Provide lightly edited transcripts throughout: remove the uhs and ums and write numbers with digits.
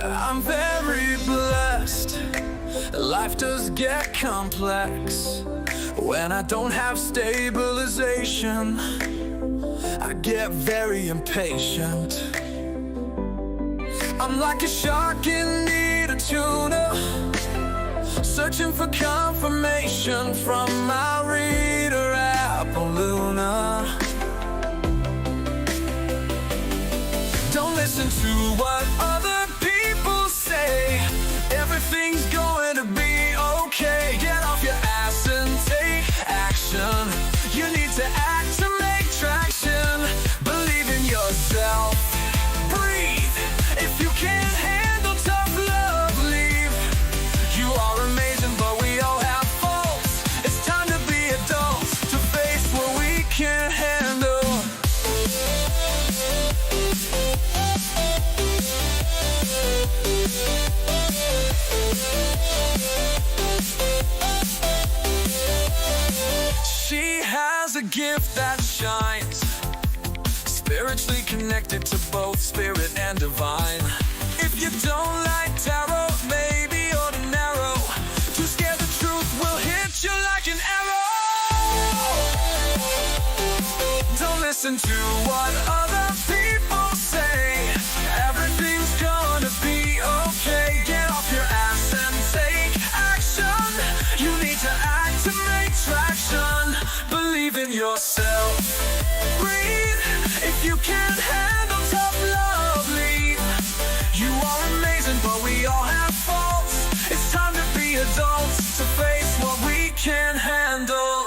I'm very blessed. Life does get complex. When I don't have stabilization, I get very impatient. I'm like a shark in need of tuna, searching for confirmation from my reader app on Luna. Don't listen to what other people say. Everything's going to be okay. Get off your ass and take action. You need to act to make traction. Believe in yourself. Breathe. If you can't handle tough love, leave. You are amazing, but we all have faults. It's time to be adults, to face what we can't handle. She has a gift that shines, spiritually connected to both spirit and divine. If you don't like tarot, maybe you're too narrow. Too scared the truth will hit you like an arrow. Don't listen to what other people say. Everything's gonna be okay. Get off your ass and take action. You need to act to make traction. Believe in yourself. Breathe. If you can't handle tough love, leave. You are amazing, but we all have faults. It's time to be adults, to face what we can't handle.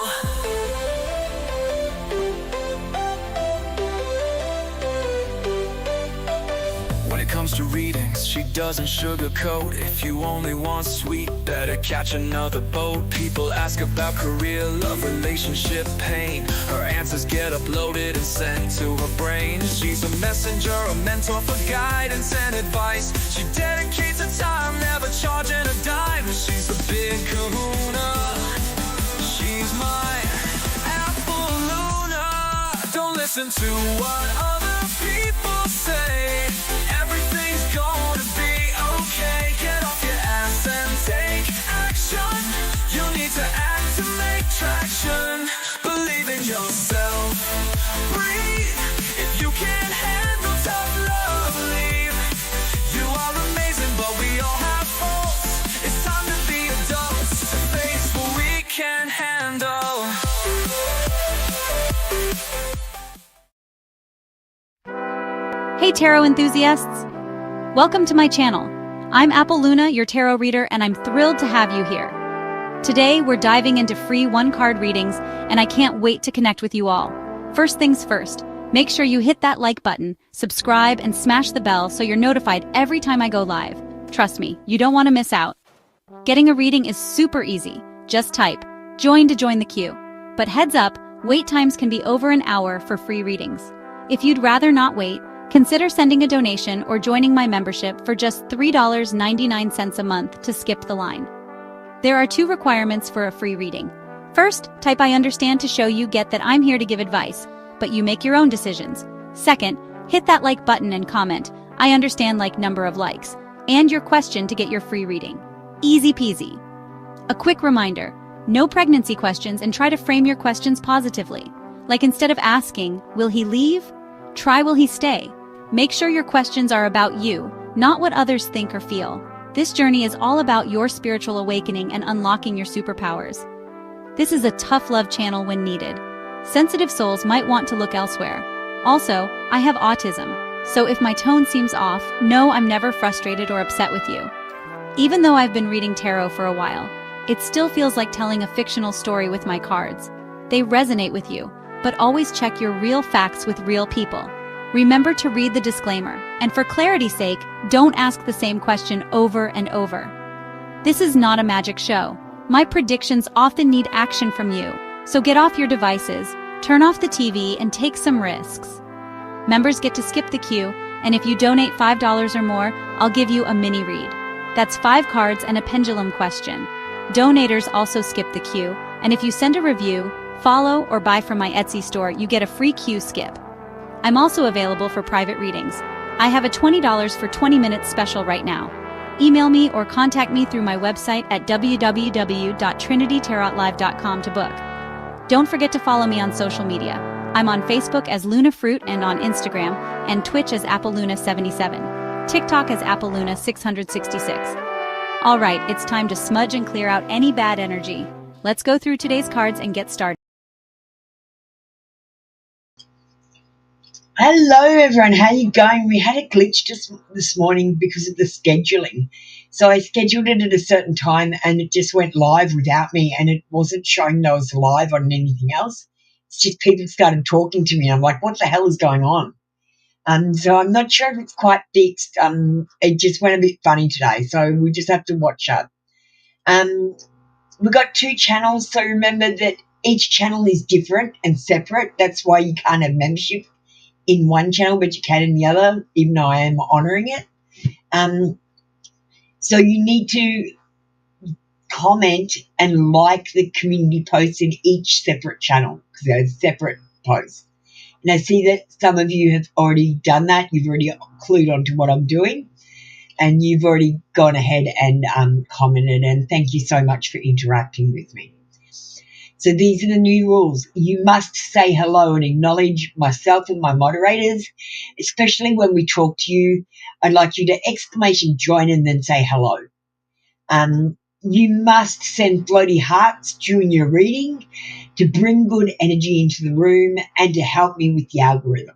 When it comes to readings, she doesn't sugarcoat. If you only want sweet, better catch another boat. People ask about career, love, relationship, pain. Her answers get uploaded and sent to her brain. She's a messenger, a mentor for guidance and advice. She dedicates her time, never charging a dime. She's a big kahuna. She's my Apple Luna. Don't listen to what other people say. Everything's gonna be okay. Get off your ass and take action. You need to act to make traction. Believe in yourself. Breathe. If you can't handle tough love, leave. You are amazing, but we all have faults. It's time to be adults, to face what we can't handle. Hey tarot enthusiasts! Welcome to my channel. I'm Apple Luna, your tarot reader, and I'm thrilled to have you here. Today, we're diving into free one-card readings, and I can't wait to connect with you all. First things first, make sure you hit that like button, subscribe, and smash the bell so you're notified every time I go live. Trust me, you don't want to miss out. Getting a reading is super easy. Just type "join" to join the queue. But heads up, wait times can be over an hour for free readings. If you'd rather not wait, consider sending a donation or joining my membership for just $3.99 a month to skip the line. There are 2 requirements for a free reading. First, type "I understand" to show you get that I'm here to give advice, but you make your own decisions. Second, hit that like button and comment "I understand" like number of likes, and your question to get your free reading. Easy peasy. A quick reminder, no pregnancy questions, and try to frame your questions positively. Like instead of asking, "Will he leave?" try "Will he stay?" Make sure your questions are about you, not what others think or feel. This journey is all about your spiritual awakening and unlocking your superpowers. This is a tough love channel when needed. Sensitive souls might want to look elsewhere. Also, I have autism, so if my tone seems off, know I'm never frustrated or upset with you. Even though I've been reading tarot for a while, it still feels like telling a fictional story with my cards. They resonate with you, but always check your real facts with real people. Remember to read the disclaimer, and for clarity's sake, don't ask the same question over and over. This is not a magic show. My predictions often need action from you, so get off your devices, turn off the TV, and take some risks. Members get to skip the queue, and if you donate $5 or more, I'll give you a mini read. That's 5 cards and a pendulum question. Donators also skip the queue, and if you send a review, follow, or buy from my Etsy store, you get a free queue skip. I'm also available for private readings. I have a $20 for 20 minutes special right now. Email me or contact me through my website at www.trinitytarotlive.com to book. Don't forget to follow me on social media. I'm on Facebook as Luna Fruit and on Instagram, and Twitch as AppleLuna77, TikTok as AppleLuna666. All right, it's time to smudge and clear out any bad energy. Let's go through today's cards and get started. Hello everyone, how you going? We had a glitch just this morning because of the scheduling. So I scheduled it at a certain time and it just went live without me, and it wasn't showing that I was live on anything else. It's just people started talking to me and I'm like, what the hell is going on? So I'm not sure if it's quite fixed. It just went a bit funny today, so we just have to watch out. We've got 2 channels, so remember that each channel is different and separate. That's why you can't have membership in one channel, but you can in the other, even though I am honouring it. So you need to comment and like the community posts in each separate channel because they're separate posts. And I see that some of you have already done that. You've already clued onto what I'm doing, and you've already gone ahead and commented, and thank you so much for interacting with me. So these are the new rules. You must say hello and acknowledge myself and my moderators, especially when we talk to you. I'd like you to exclamation join and then say hello. You must send floaty hearts during your reading to bring good energy into the room and to help me with the algorithm.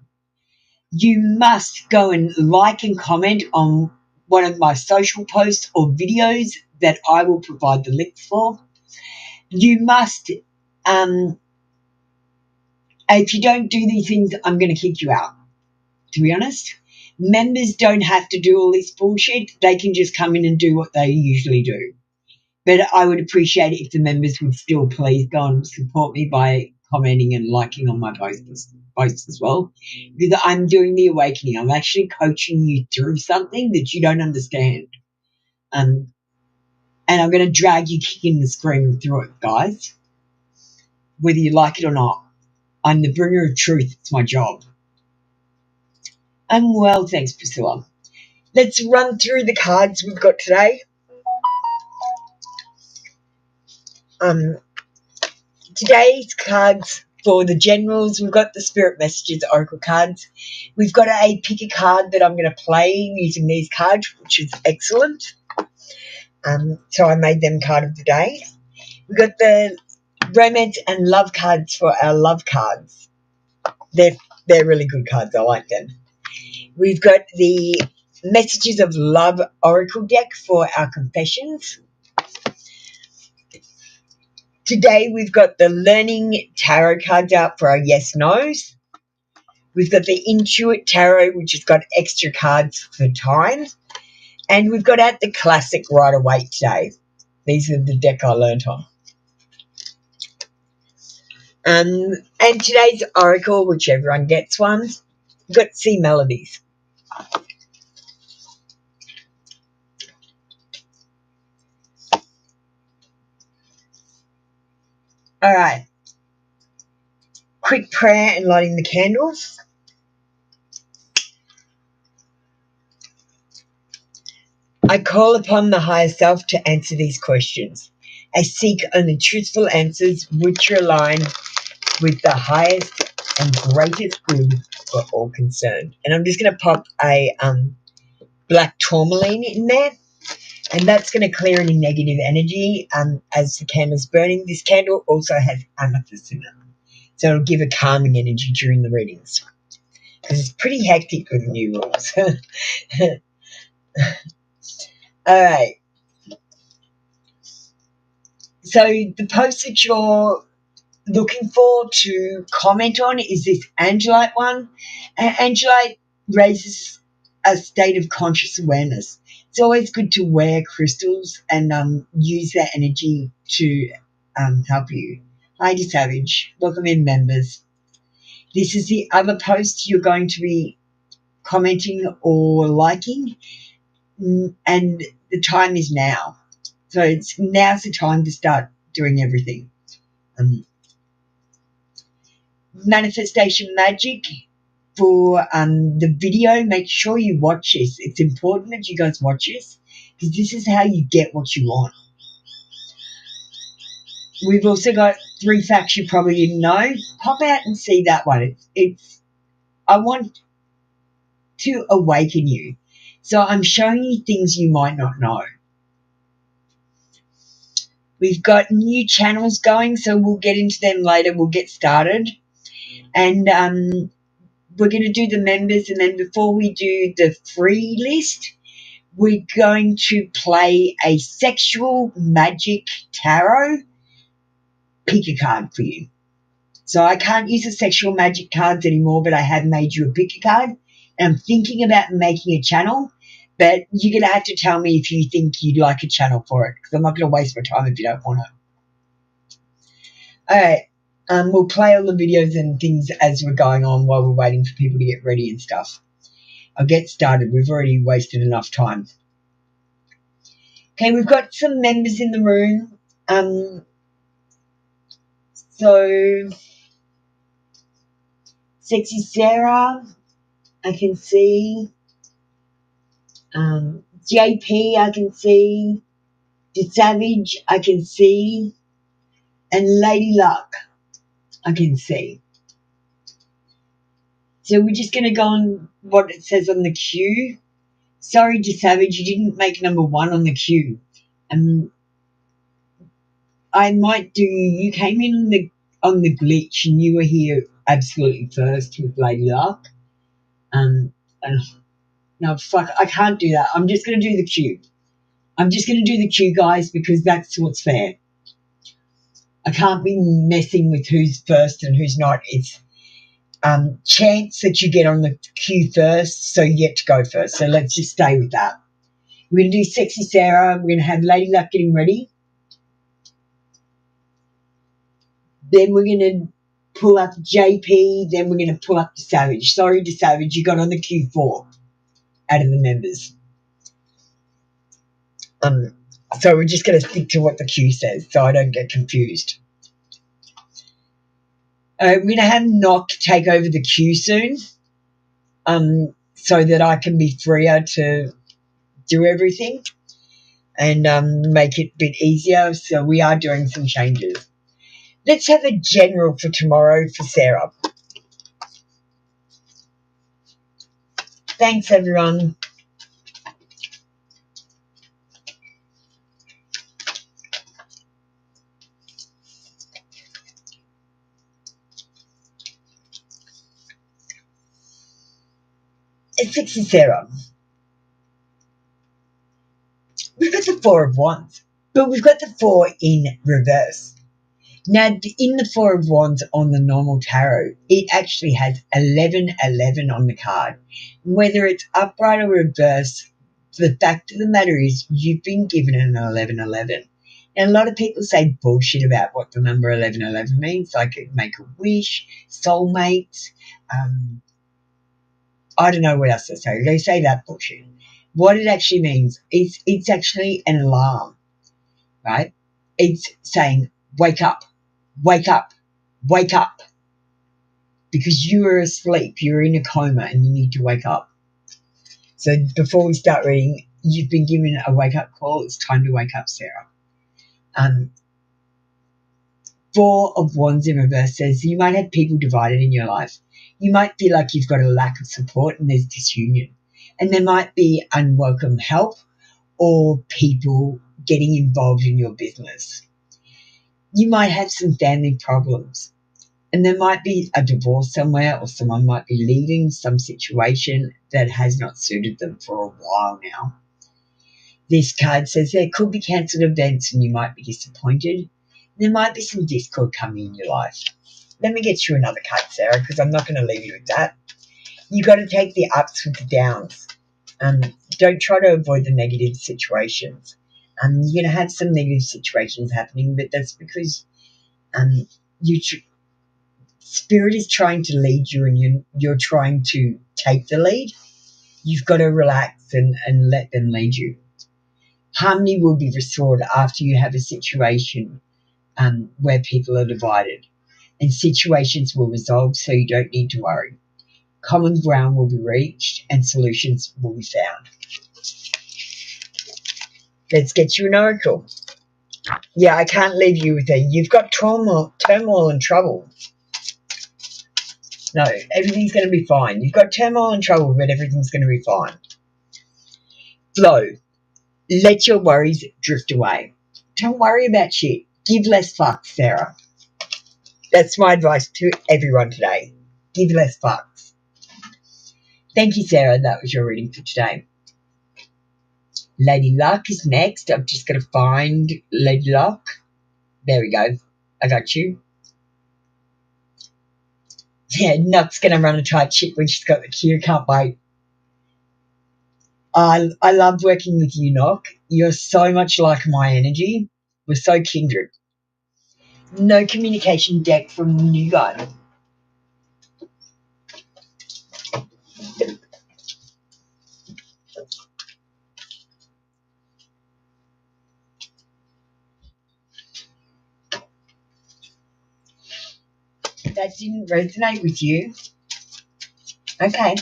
You must go and like and comment on one of my social posts or videos that I will provide the links for. You must... if you don't do these things, I'm going to kick you out, to be honest. Members don't have to do all this bullshit. They can just come in and do what they usually do. But I would appreciate it if the members would still please go and support me by commenting and liking on my posts as well. Because I'm doing the awakening. I'm actually coaching you through something that you don't understand. And I'm going to drag you kicking and screaming through it, guys, whether you like it or not. I'm the bringer of truth. It's my job. I'm well, thanks, Priscilla. Let's run through the cards we've got today. Today's cards for the generals, we've got the Spirit Messages Oracle cards. We've got a pick a card that I'm going to play using these cards, which is excellent. So I made them card of the day. We've got the romance and love cards for our love cards. They're really good cards. I like them. We've got the Messages of Love Oracle deck for our confessions. Today we've got the Learning Tarot cards out for our yes-nos. We've got the Intuit Tarot, which has got extra cards for time. And we've got out the Classic Rider Waite today. These are the deck I learnt on. And today's Oracle, which everyone gets one, we've got Sea Melodies. All right. Quick prayer and lighting the candles. I call upon the higher self to answer these questions. I seek only truthful answers which are aligned with the highest and greatest good for all concerned. And I'm just going to pop a black tourmaline in there, and that's going to clear any negative energy as the candle's burning. This candle also has amethyst in it, so it'll give a calming energy during the readings because it's pretty hectic with the new rules. All right. So the post that you're looking for to comment on is this Angelite one. Angelite raises a state of conscious awareness. It's always good to wear crystals and use that energy to help you. Heidi Savage, welcome in, members. This is the other post you're going to be commenting or liking, and the time is now. So now's the time to start doing everything. Manifestation magic. for the video, make sure you watch this. It's important that you guys watch this because this is how you get what you want. We've also got 3 facts you probably didn't know. Pop out and see that one. I want to awaken you. So I'm showing you things you might not know. We've got new channels going, so we'll get into them later. We'll get started. And we're going to do the members, and then before we do the free list, we're going to play a sexual magic tarot. Pick a card for you. So I can't use the sexual magic cards anymore, but I have made you a pick a card. And I'm thinking about making a channel, but you're going to have to tell me if you think you'd like a channel for it, because I'm not going to waste my time if you don't want it. All right. We'll play all the videos and things as we're going on while we're waiting for people to get ready and stuff. I'll get started. We've already wasted enough time. Okay, we've got some members in the room. So, Sexy Sarah, I can see. JP, I can see. The Savage, I can see. And Lady Luck, I can see. So we're just going to go on what it says on the queue. Sorry, De Savage, you didn't make number 1 on the queue. I might do. You came in on the glitch, and you were here absolutely first with Lady Luck. And no, fuck, I can't do that. I'm just going to do the queue. I'm just going to do the queue, guys, because that's what's fair. I can't be messing with who's first and who's not. It's chance that you get on the queue first, so you get to go first. So let's just stay with that. We're going to do Sexy Sarah. We're going to have Lady Luck getting ready. Then we're going to pull up JP. Then we're going to pull up the Savage. Sorry, the Savage, you got on the queue 4 out of the members. So we're just going to stick to what the queue says so I don't get confused. We're going to have Knock take over the queue soon so that I can be freer to do everything and make it a bit easier. So we are doing some changes. Let's have a general for tomorrow for Sarah. Thanks, everyone. It's Sexy Sarah. We've got the 4 of Wands, but we've got the 4 in reverse. Now, in the 4 of Wands on the normal tarot, it actually has 1111 on the card. Whether it's upright or reverse, the fact of the matter is you've been given an 1111. And a lot of people say bullshit about what the number 1111 means, like make a wish, soulmates, I don't know what else they say. They say that bullshit. What it actually means is it's actually an alarm, right? It's saying, wake up, wake up, wake up. Because you are asleep, you're in a coma and you need to wake up. So before we start reading, you've been given a wake-up call. It's time to wake up, Sarah. 4 of Wands in reverse says you might have people divided in your life. You might feel like you've got a lack of support and there's disunion. And there might be unwelcome help or people getting involved in your business. You might have some family problems. And there might be a divorce somewhere, or someone might be leaving some situation that has not suited them for a while now. This card says there could be cancelled events and you might be disappointed. There might be some discord coming in your life. Let me get you another card, Sarah, because I'm not going to leave you with that. You've got to take the ups with the downs. Don't try to avoid the negative situations. You're going to have some negative situations happening, but that's because Spirit is trying to lead you and you're trying to take the lead. You've got to relax and let them lead you. Harmony will be restored after you have a situation where people are divided. And situations will resolve, so you don't need to worry. common ground will be reached, and solutions will be found. Let's get you an oracle. Yeah, I can't leave you with that. You've got turmoil and trouble. No, everything's going to be fine. You've got turmoil and trouble, but everything's going to be fine. Flow. Let your worries drift away. Don't worry about shit. Give less fucks, Sarah. That's my advice to everyone today. Give less fucks. Thank you, Sarah. That was your reading for today. Lady Luck is next. I'm just going to find Lady Luck. There we go. I got you. Yeah, Nuck's going to run a tight ship when she's got the cue. Can't wait. I love working with you, Nock. You're so much like my energy. We're so kindred. No communication deck from you guys. That didn't resonate with you. Okay.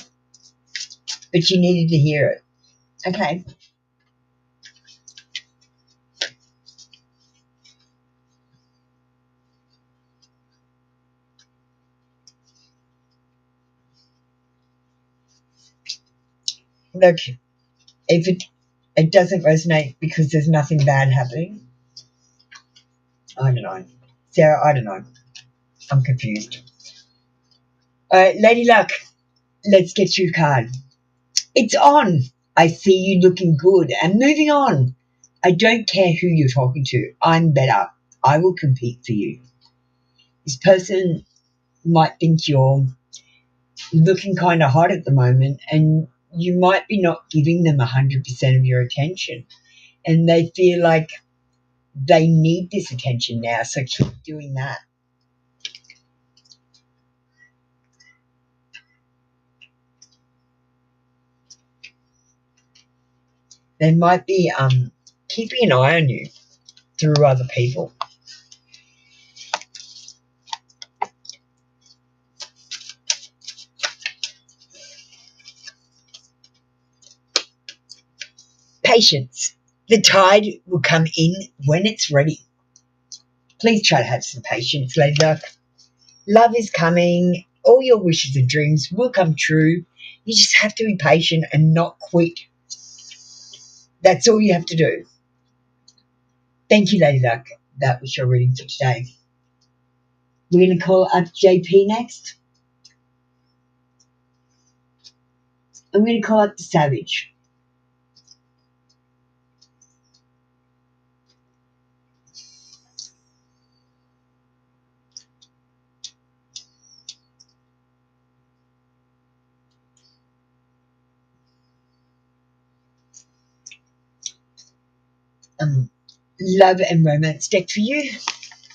But you needed to hear it. Okay. Look, if it doesn't resonate because there's nothing bad happening, I don't know. Sarah, I don't know. I'm confused. Lady Luck, let's get you a card. It's on. I see you looking good. And moving on. I don't care who you're talking to. I'm better. I will compete for you. This person might think you're looking kind of hot at the moment, and you might be not giving them 100% of your attention. And they feel like they need this attention now, so keep doing that. They might be keeping an eye on you through other people. Patience. The tide will come in when it's ready. Please try to have some patience, Lady Luck. Love is coming. All your wishes and dreams will come true. You just have to be patient and not quit. That's all you have to do. Thank you, Lady Luck. That was your reading for today. We're going to call up JP next. I'm going to call up the Savage. Love and romance deck for you.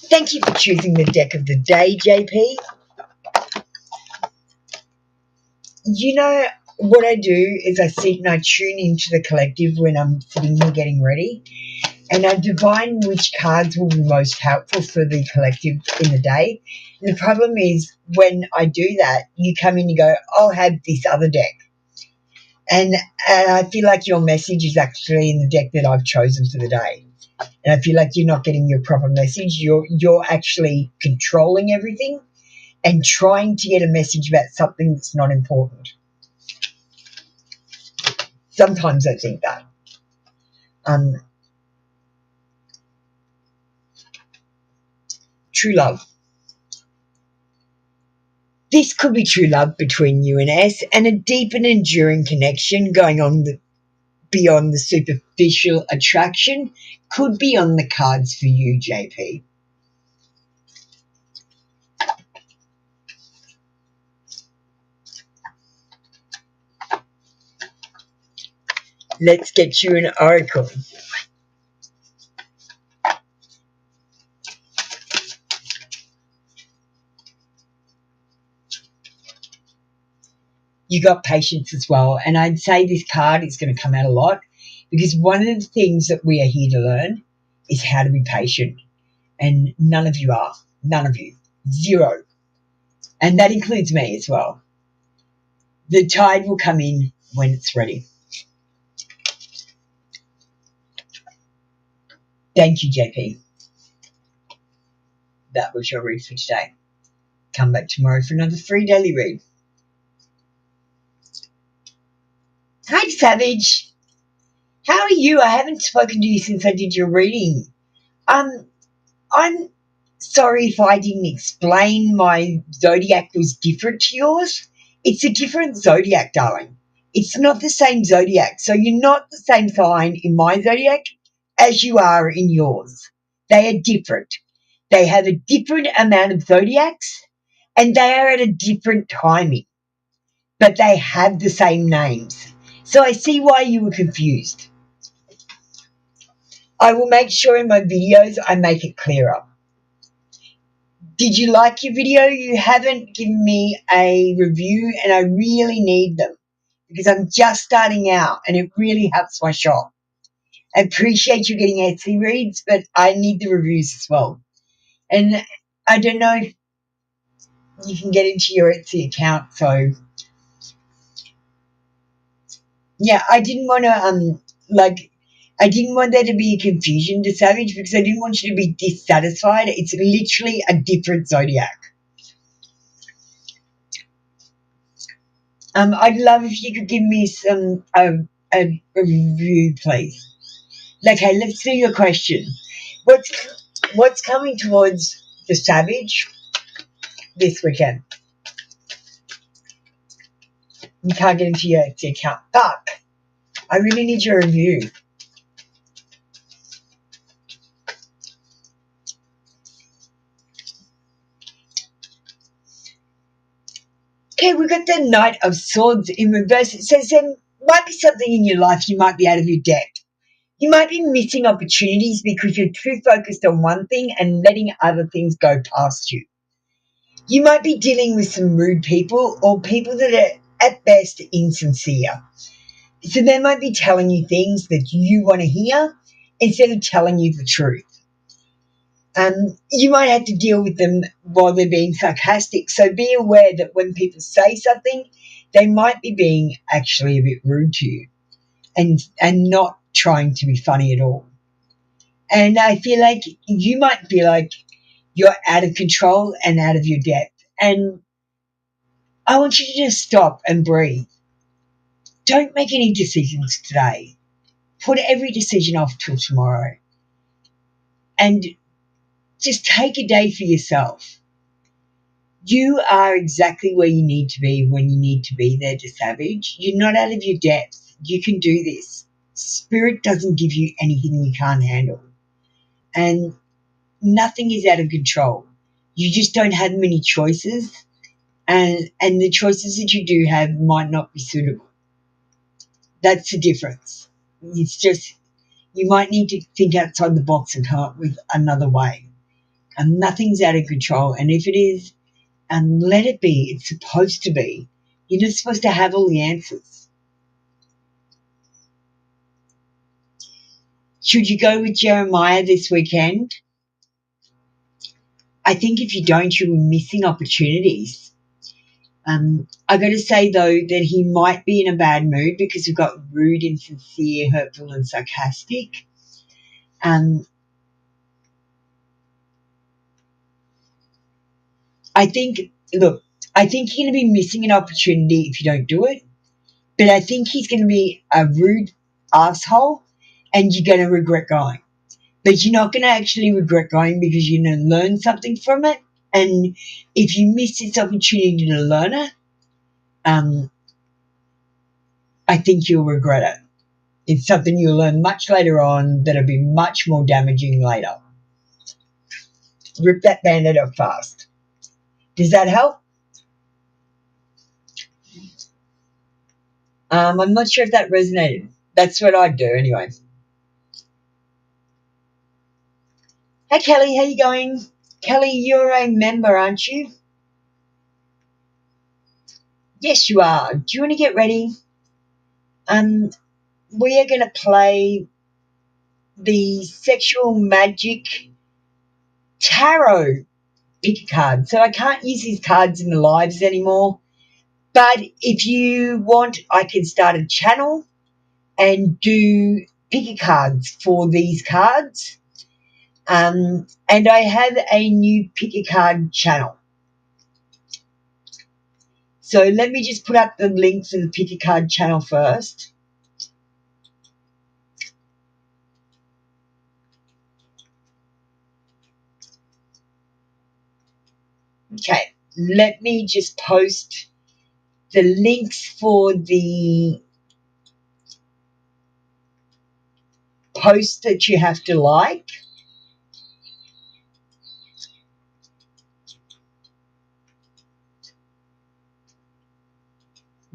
Thank you for choosing the deck of the day, JP. You know, what I do is I sit and I tune into the collective when I'm sitting here getting ready, and I divine which cards will be most helpful for the collective in the day. And the problem is when I do that, you come in and go, I'll have this other deck. And I feel like your message is actually in the deck that I've chosen for the day. And I feel like you're not getting your proper message. You're actually controlling everything and trying to get a message about something that's not important. Sometimes I think that. True love. This could be true love between you and S, and a deep and enduring connection going on beyond the superficial attraction could be on the cards for you, JP. Let's get you an oracle. You got patience as well, and I'd say this card is going to come out a lot because one of the things that we are here to learn is how to be patient, and none of you are. None of you. Zero. And that includes me as well. The tide will come in when it's ready. Thank you, JP. That was your read for today. Come back tomorrow for another free daily read. Hi, Savage. How are you? I haven't spoken to you since I did your reading. I'm sorry if I didn't explain my zodiac was different to yours. It's a different zodiac, darling. It's not the same zodiac. So you're not the same sign in my zodiac as you are in yours. They are different. They have a different amount of zodiacs and they are at a different timing, but they have the same names. So I see why you were confused. I will make sure in my videos I make it clearer. Did you like your video? You haven't given me a review and I really need them because I'm just starting out and it really helps my shop. I appreciate you getting Etsy reads, but I need the reviews as well. And I don't know if you can get into your Etsy account, so yeah, I didn't want to I didn't want there to be a confusion to Savage because I didn't want you to be dissatisfied. It's literally a different zodiac. I'd love if you could give me some a review, please. Okay, let's do your question. What's coming towards the Savage this weekend? You can't get into your Etsy account. Fuck. I really need your review. Okay, we've got the Knight of Swords in reverse. It says there might be something in your life you might be out of your depth. You might be missing opportunities because you're too focused on one thing and letting other things go past you. You might be dealing with some rude people or people that are at best insincere. So they might be telling you things that you want to hear instead of telling you the truth. You might have to deal with them while they're being sarcastic. So be aware that when people say something, they might be being actually a bit rude to you and not trying to be funny at all. And I feel like you might feel like you're out of control and out of your depth. And I want you to just stop and breathe. Don't make any decisions today. Put every decision off till tomorrow. And just take a day for yourself. You are exactly where you need to be when you need to be there to Savage. You're not out of your depth. You can do this. Spirit doesn't give you anything you can't handle. And nothing is out of control. You just don't have many choices. And the choices that you do have might not be suitable. That's the difference. It's just you might need to think outside the box and come up with another way. And nothing's out of control. And if it is, let it be. It's supposed to be. You're not supposed to have all the answers. Should you go with Jeremiah this weekend? I think if you don't, you'll be missing opportunities. I got to say, though, that he might be in a bad mood because we've got rude, insincere, hurtful, and sarcastic. I think you're going to be missing an opportunity if you don't do it. But I think he's going to be a rude asshole and you're going to regret going. But you're not going to actually regret going because you're going to learn something from it. And if you miss this opportunity to learn it, I think you'll regret it. It's something you'll learn much later on that'll be much more damaging later. Rip that Band-Aid off fast. Does that help? I'm not sure if that resonated. That's what I'd do anyway. Hey, Kelly, how you going? Kelly, you're a member, aren't you? Yes, you are. Do you want to get ready? We are going to play the Sexual Magic Tarot pick a card. So I can't use these cards in the lives anymore, But if you want, I can start a channel and do picker cards for these cards. And I have a new picker card channel. So let me just put up the link for the picker card channel first. Okay, let me just post the links for the post that you have to like.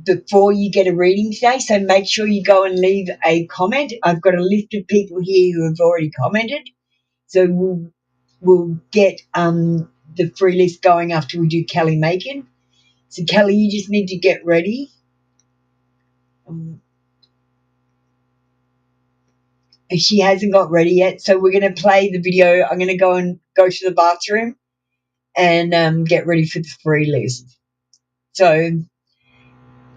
Before you get a reading today, so make sure you go and leave a comment. I've got a list of people here who have already commented, so we'll get the free list going after we do Kelly Macon. So Kelly, you just need to get ready. She hasn't got ready yet, so we're going to play the video. I'm going to go to the bathroom and get ready for the free list. So,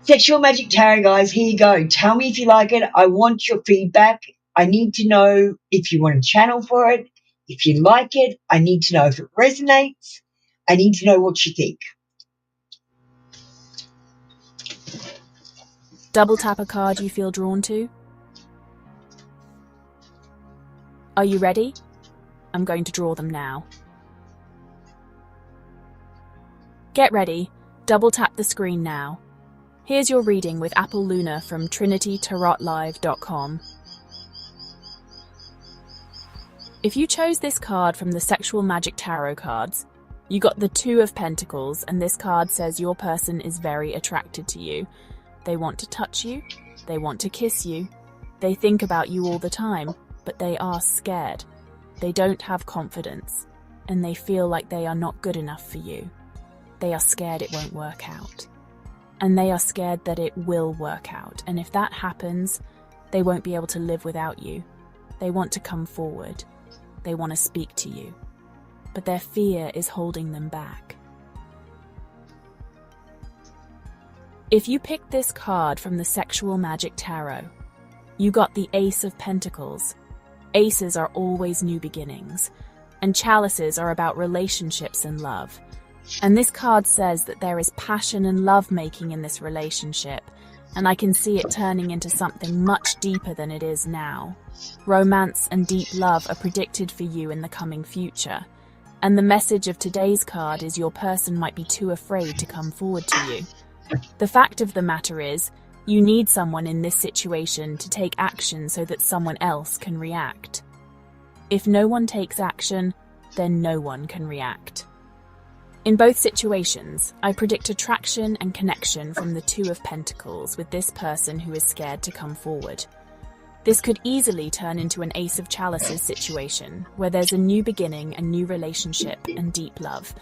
Sexual Magic Tarot, guys, here you go. Tell me if you like it. I want your feedback. I need to know if you want a channel for it. If you like it, I need to know if it resonates. I need to know what you think. Double tap a card you feel drawn to. Are you ready? I'm going to draw them now. Get ready. Double tap the screen now. Here's your reading with Apple Luna from trinitytarotlive.com. If you chose this card from the Sexual Magic Tarot cards, you got the Two of Pentacles, and this card says your person is very attracted to you. They want to touch you, they want to kiss you, they think about you all the time, but they are scared. They don't have confidence, and they feel like they are not good enough for you. They are scared it won't work out. And they are scared that it will work out, and if that happens, they won't be able to live without you. They want to come forward. They want to speak to you. But their fear is holding them back. If you picked this card from the Sexual Magic Tarot, you got the Ace of Pentacles. Aces are always new beginnings, and chalices are about relationships and love. And this card says that there is passion and love making in this relationship, and I can see it turning into something much deeper than it is now. Romance and deep love are predicted for you in the coming future, and the message of today's card is your person might be too afraid to come forward to you. The fact of the matter is, you need someone in this situation to take action so that someone else can react. If no one takes action, then no one can react. In both situations, I predict attraction and connection from the Two of Pentacles with this person who is scared to come forward. This could easily turn into an Ace of Chalices situation, where there's a new beginning, a new relationship, and deep love.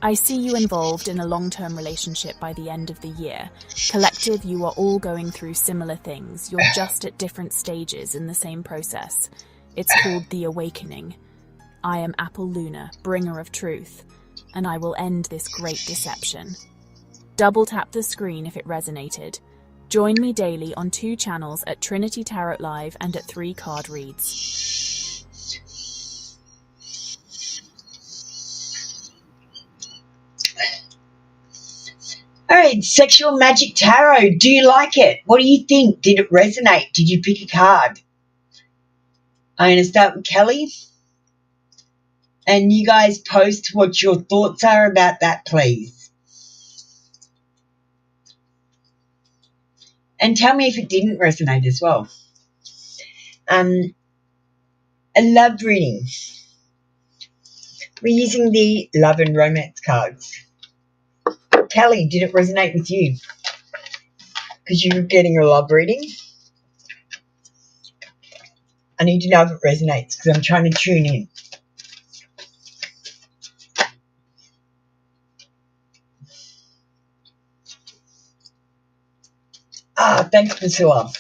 I see you involved in a long-term relationship by the end of the year. Collective, you are all going through similar things. You're just at different stages in the same process. It's called the awakening. I am Apple Luna, bringer of truth, and I will end this great deception. Double tap the screen if it resonated. Join me daily on 2 channels at Trinity Tarot Live and at 3 card reads. All right, Sexual Magic Tarot, do you like it? What do you think? Did it resonate? Did you pick a card? I'm going to start with Kelly. And you guys post what your thoughts are about that, please. And tell me if it didn't resonate as well. A love reading. We're using the love and romance cards. Kelly, did it resonate with you? Because you're getting a love reading. I need to know if it resonates because I'm trying to tune in. Thanks, Priscilla.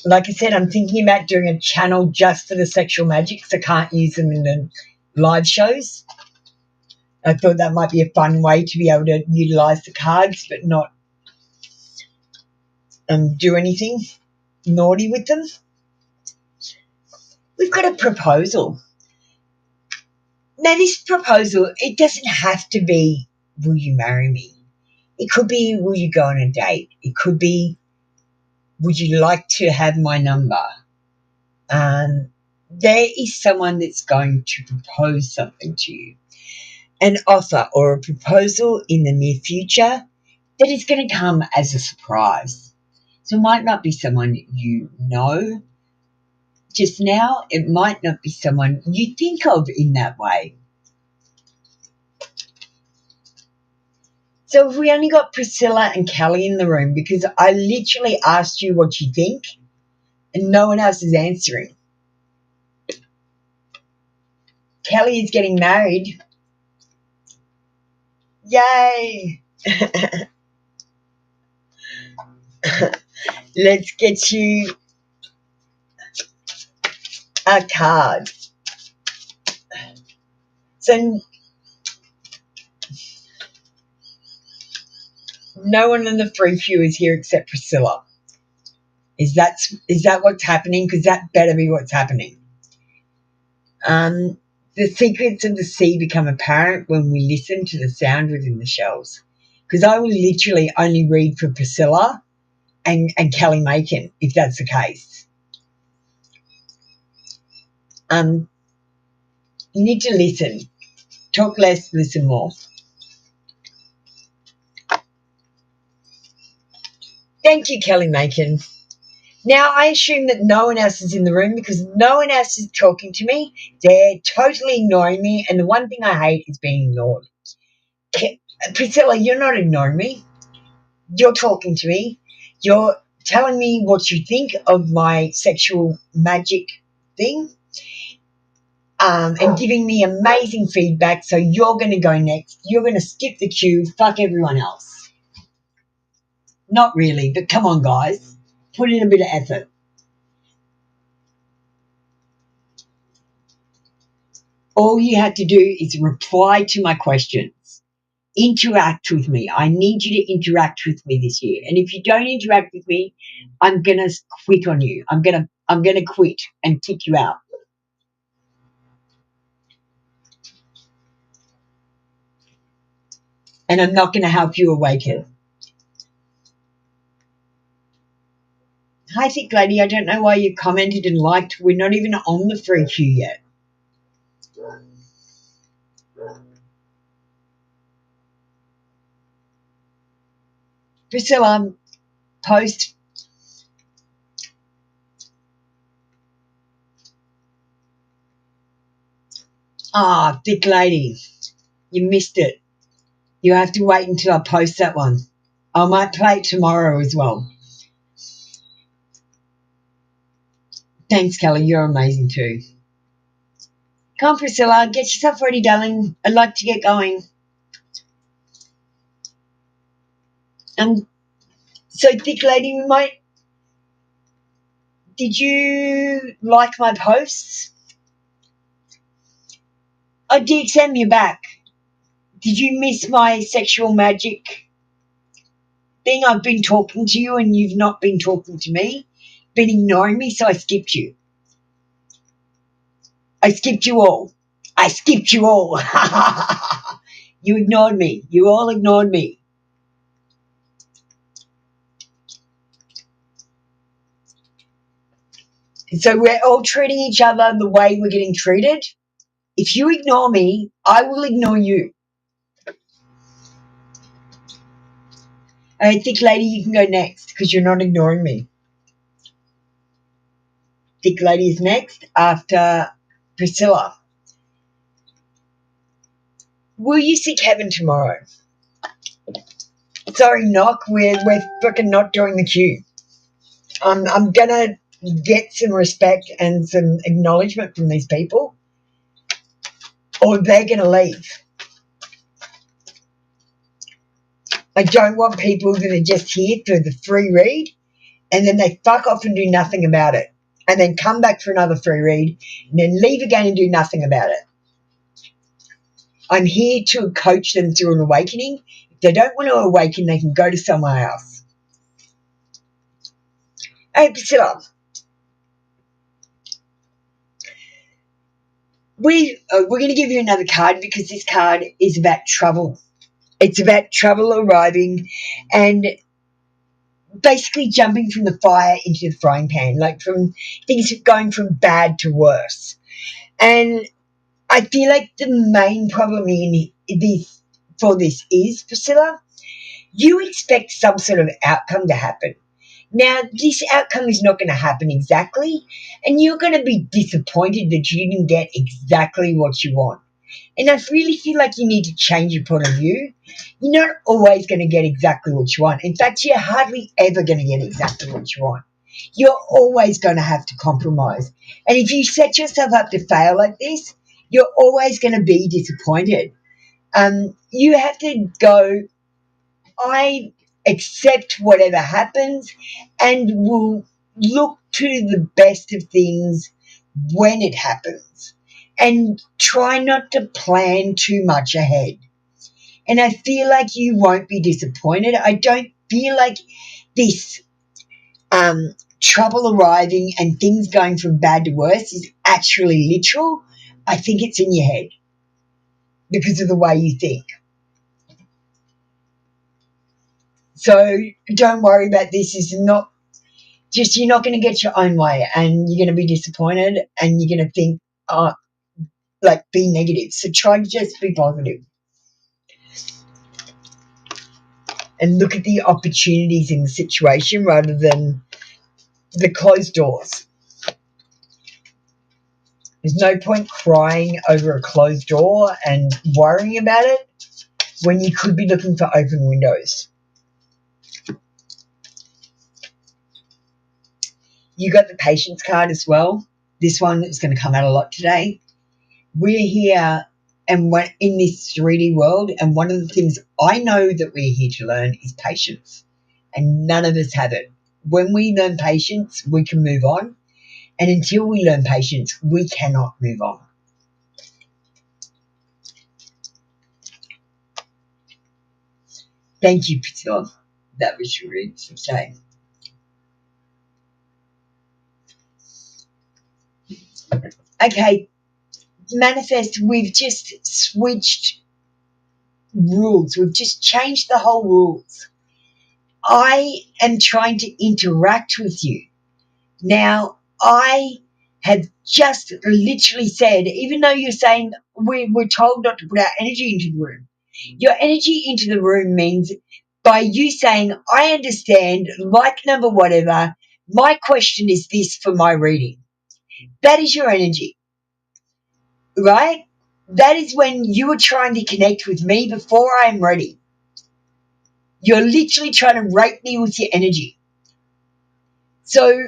Like I said, I'm thinking about doing a channel just for the sexual magic because I can't use them in the live shows. I thought that might be a fun way to be able to utilise the cards but not do anything naughty with them. We've got a proposal. Now, this proposal, it doesn't have to be, will you marry me? It could be, will you go on a date? It could be, would you like to have my number? There is someone that's going to propose something to you, an offer or a proposal in the near future that is going to come as a surprise. So it might not be someone you know just now. It might not be someone you think of in that way. So if we only got Priscilla and Kelly in the room, because I literally asked you what you think and no one else is answering. Kelly is getting married. Yay! Let's get you a card. So no one in the free view is here except Priscilla. Is that what's happening? Because that better be what's happening. The secrets of the sea become apparent when we listen to the sound within the shells. Because I will literally only read for Priscilla and Kelly Macon, if that's the case. You need to listen. Talk less, listen more. Thank you, Kelly Macon. Now, I assume that no one else is in the room because no one else is talking to me. They're totally ignoring me, and the one thing I hate is being ignored. Priscilla, you're not ignoring me. You're talking to me. You're telling me what you think of my sexual magic thing, and giving me amazing feedback, so you're going to go next. You're going to skip the queue. Fuck everyone else. Not really, but come on, guys. Put in a bit of effort. All you have to do is reply to my questions. Interact with me. I need you to interact with me this year. And if you don't interact with me, I'm going to quit on you. I'm going to quit and kick you out. And I'm not going to help you awaken. Hi, Thick Lady. I don't know why you commented and liked. We're not even on the free queue yet. Priscilla, post. Thick Lady. You missed it. You have to wait until I post that one. I might play it tomorrow as well. Thanks, Kelly. You're amazing too. Come on, Priscilla. Get yourself ready, darling. I'd like to get going. So, Thick Lady, did you like my posts? Oh, DXM, you're back. Did you miss my sexual magic thing? I've been talking to you and you've not been talking to me. Been ignoring me, so I skipped you. I skipped you all. You ignored me. You all ignored me. So we're all treating each other the way we're getting treated. If you ignore me, I will ignore you. All right, Thick Lady, you can go next because you're not ignoring me. Thick Lady is next after Priscilla. Will you see Kevin tomorrow? Sorry, Knock, we're freaking not doing the queue. I'm going to get some respect and some acknowledgement from these people, or they're going to leave. I don't want people that are just here for the free read and then they fuck off and do nothing about it, and then come back for another free read and then leave again and do nothing about it. I'm here to coach them through an awakening. If they don't want to awaken, they can go to somewhere else. Hey, Priscilla, we're going to give you another card because this card is about trouble. It's about trouble arriving and basically jumping from the fire into the frying pan, like from things going from bad to worse. And I feel like the main problem in this for this is, Priscilla, you expect some sort of outcome to happen. Now, this outcome is not going to happen exactly, and you're going to be disappointed that you didn't get exactly what you want. And I really feel like you need to change your point of view. You're not always going to get exactly what you want. In fact, you're hardly ever going to get exactly what you want. You're always going to have to compromise. And if you set yourself up to fail like this, you're always going to be disappointed. You have to go, I accept whatever happens and will look to the best of things when it happens and try not to plan too much ahead. And I feel like you won't be disappointed. I don't feel like this trouble arriving and things going from bad to worse is actually literal. I think it's in your head because of the way you think. So don't worry about this. It's not just, you're not going to get your own way and you're going to be disappointed and you're going to think, be negative. So try to just be positive and look at the opportunities in the situation rather than the closed doors. There's no point crying over a closed door and worrying about it when you could be looking for open windows. You got the patience card as well. This one is going to come out a lot today. We're here and we're in this 3D world, and one of the things I know that we're here to learn is patience, and none of us have it. When we learn patience, we can move on, and until we learn patience, we cannot move on. Thank you, Priscilla. That was your read for today. Okay, manifest, we've just switched rules. We've just changed the whole rules. I am trying to interact with you. Now, I have just literally said, even though you're saying we're told not to put our energy into the room, your energy into the room means by you saying, I understand, like number whatever, my question is this for my reading. That is your energy, right? That is when you are trying to connect with me before I am ready. You're literally trying to rape me with your energy. So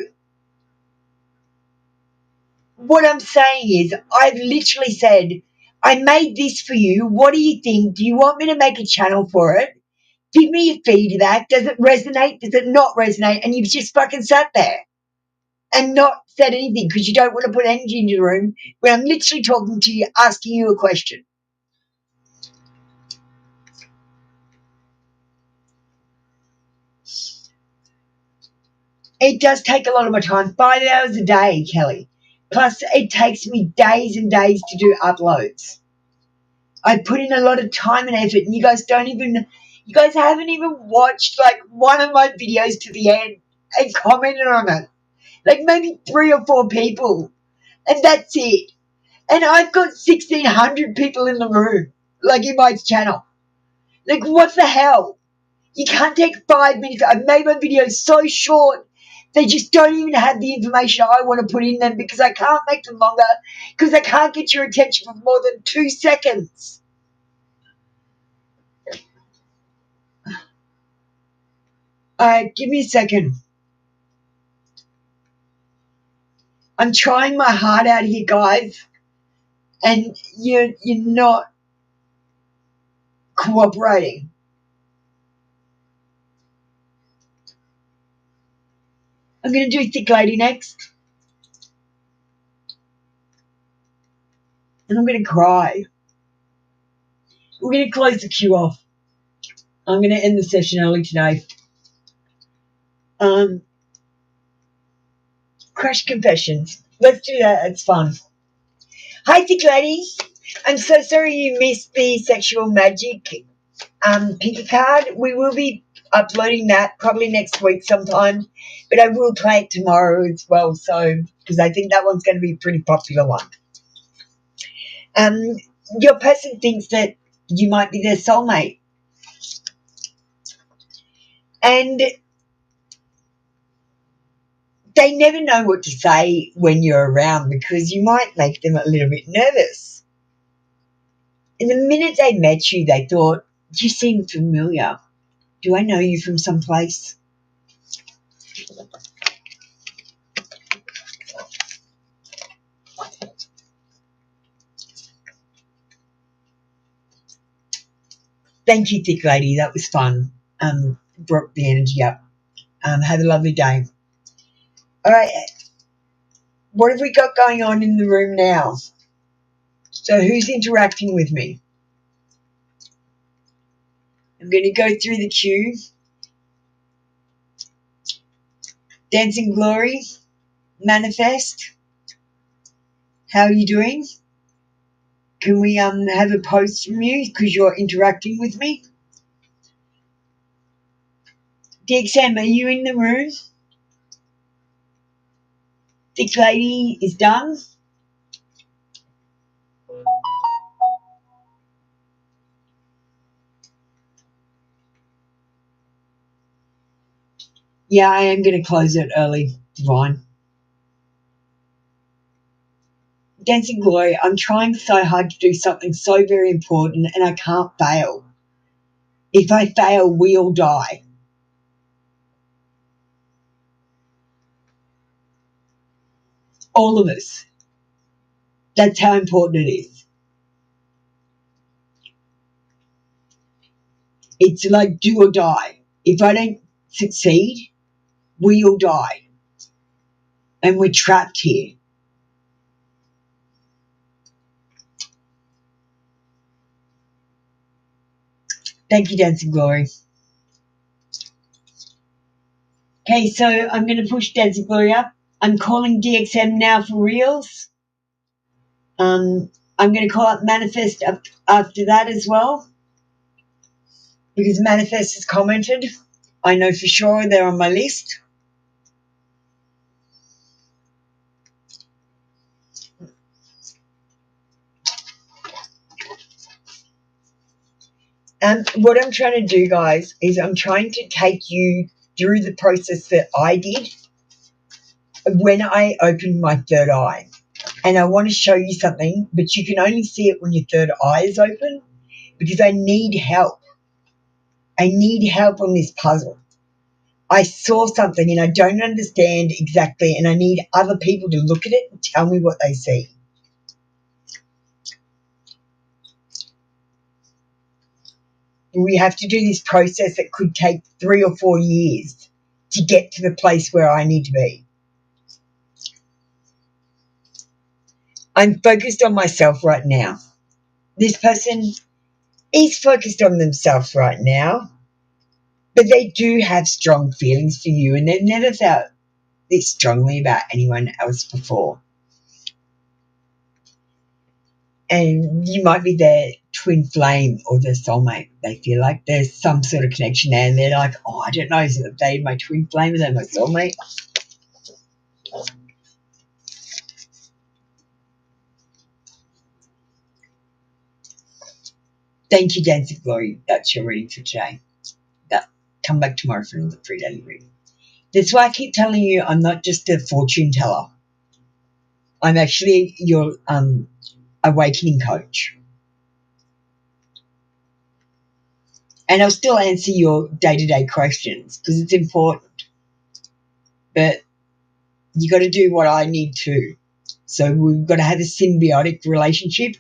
what I'm saying is, I've literally said, I made this for you. What do you think? Do you want me to make a channel for it? Give me your feedback. Does it resonate? Does it not resonate? And you've just fucking sat there and not said anything because you don't want to put energy into the room when I'm literally talking to you, asking you a question. It does take a lot of my time, 5 hours a day, Kelly. Plus, it takes me days and days to do uploads. I put in a lot of time and effort, and you guys haven't even watched like one of my videos to the end and commented on it. Like maybe 3 or 4 people, and that's it. And I've got 1,600 people in the room, like in my channel. Like, what the hell? You can't take 5 minutes. I've made my videos so short, they just don't even have the information I want to put in them because I can't make them longer because I can't get your attention for more than 2 seconds. Give me a second. I'm trying my heart out here, guys, and you're not cooperating. I'm going to do Thick Lady next, and I'm going to cry. We're going to close the queue off. I'm going to end the session early today. Crash confessions. Let's do that. It's fun. Hi, thick ladies. I'm so sorry you missed the sexual magic pick a card. We will be uploading that probably next week sometime, but I will play it tomorrow as well, so because I think that one's going to be a pretty popular one. Your person thinks that you might be their soulmate, and they never know what to say when you're around because you might make them a little bit nervous. And the minute they met you, they thought, you seem familiar. Do I know you from someplace? Thank you, thick lady. That was fun. Brought the energy up. Have a lovely day. All right. What have we got going on in the room now? So who's interacting with me? I'm going to go through the queue. Dancing Glory, Manifest. How are you doing? Can we have a post from you because you're interacting with me? DXM, are you in the room? Thick lady is done. Yeah, I am going to close it early, Divine. Dancing Glory, I'm trying so hard to do something so very important and I can't fail. If I fail, we all die. All of us. That's how important it is. It's like do or die. If I don't succeed, we all die. And we're trapped here. Thank you, Dancing Glory. Okay, so I'm going to push Dancing Glory up. I'm calling DXM now for reals. I'm going to call up Manifest up after that as well. Because Manifest has commented. I know for sure they're on my list. What I'm trying to do, guys, is I'm trying to take you through the process that I did when I opened my third eye. And I want to show you something, but you can only see it when your third eye is open because I need help. I need help on this puzzle. I saw something and I don't understand exactly, and I need other people to look at it and tell me what they see. We have to do this process that could take 3 or 4 years to get to the place where I need to be. I'm focused on myself right now. This person is focused on themselves right now, but they do have strong feelings for you, and they've never felt this strongly about anyone else before. And you might be their twin flame or their soulmate. They feel like there's some sort of connection there, and they're like, oh, I don't know, is they my twin flame or they're my soulmate? Thank you, Dancing Glory. That's your reading for today. Come back tomorrow for another free daily reading. That's why I keep telling you I'm not just a fortune teller. I'm actually your awakening coach. And I'll still answer your day-to-day questions because it's important. But you got to do what I need to. So we've got to have a symbiotic relationship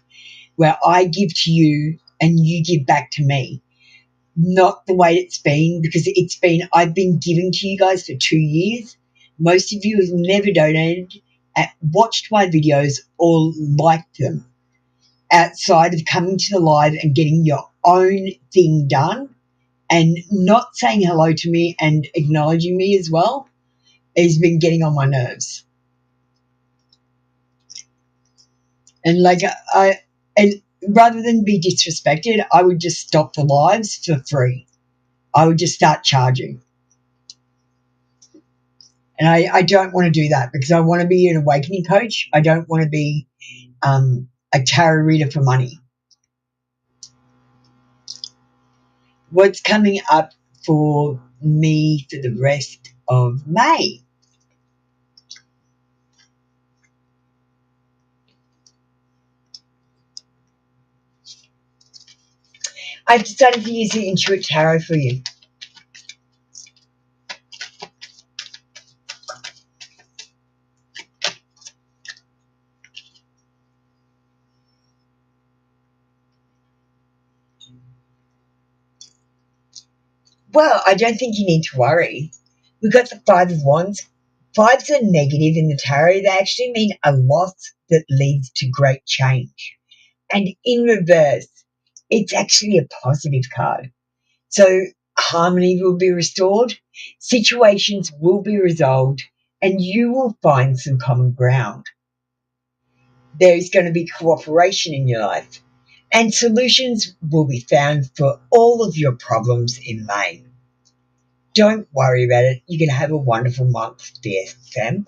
where I give to you and you give back to me. Not the way it's been, because I've been giving to you guys for 2 years. Most of you have never donated, watched my videos or liked them outside of coming to the live and getting your own thing done, and not saying hello to me and acknowledging me as well has been getting on my nerves. And and rather than be disrespected, I would just stop the lives for free. I would just start charging. And I don't want to do that because I want to be an awakening coach. I don't want to be a tarot reader for money. What's coming up for me for the rest of May? I've decided to use the Intuit Tarot for you. Well, I don't think you need to worry. We've got the Five of Wands. Fives are negative in the tarot. They actually mean a loss that leads to great change. And in reverse, it's actually a positive card. So harmony will be restored, situations will be resolved, and you will find some common ground. There is going to be cooperation in your life, and solutions will be found for all of your problems in May. Don't worry about it. You're going to have a wonderful month, dear Sam.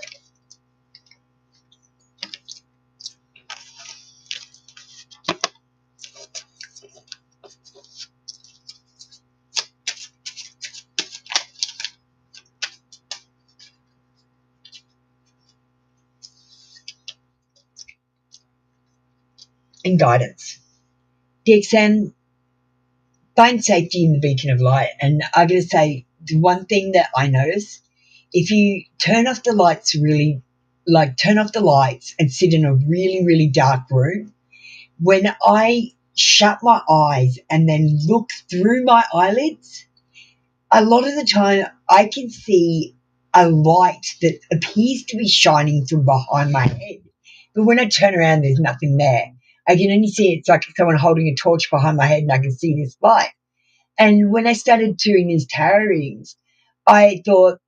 And guidance. Dear Sam, find safety in the beacon of light. And I'm going to say the one thing that I notice, if you turn off the lights turn off the lights and sit in a really, really dark room, when I shut my eyes and then look through my eyelids, a lot of the time I can see a light that appears to be shining from behind my head. But when I turn around, there's nothing there. I can only see it's like someone holding a torch behind my head and I can see this light. And when I started doing these tarot readings, I thought,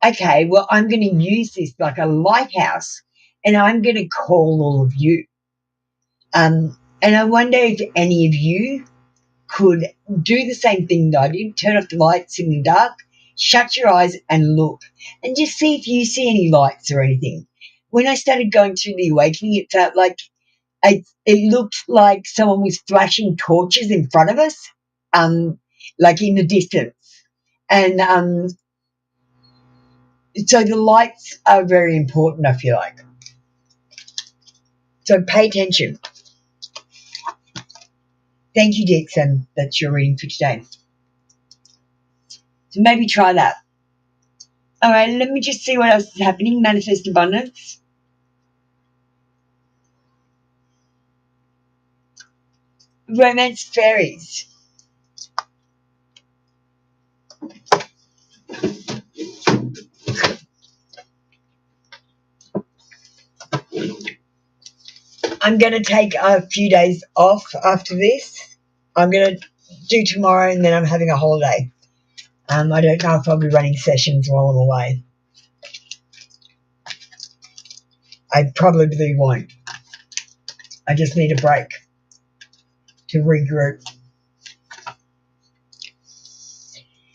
okay, well, I'm going to use this like a lighthouse and I'm going to call all of you. And I wonder if any of you could do the same thing that I did, turn off the lights in the dark, shut your eyes and look, and just see if you see any lights or anything. When I started going through the awakening, it felt like it looked like someone was flashing torches in front of us, like in the distance. And so the lights are very important, I feel like. So pay attention. Thank you, Dixon. That's your reading for today. So maybe try that. All right, let me just see what else is happening. Manifest abundance. Romance fairies. I'm going to take a few days off after this. I'm going to do tomorrow and then I'm having a holiday. I don't know if I'll be running sessions while I'm away. I probably won't. I just need a break to regroup.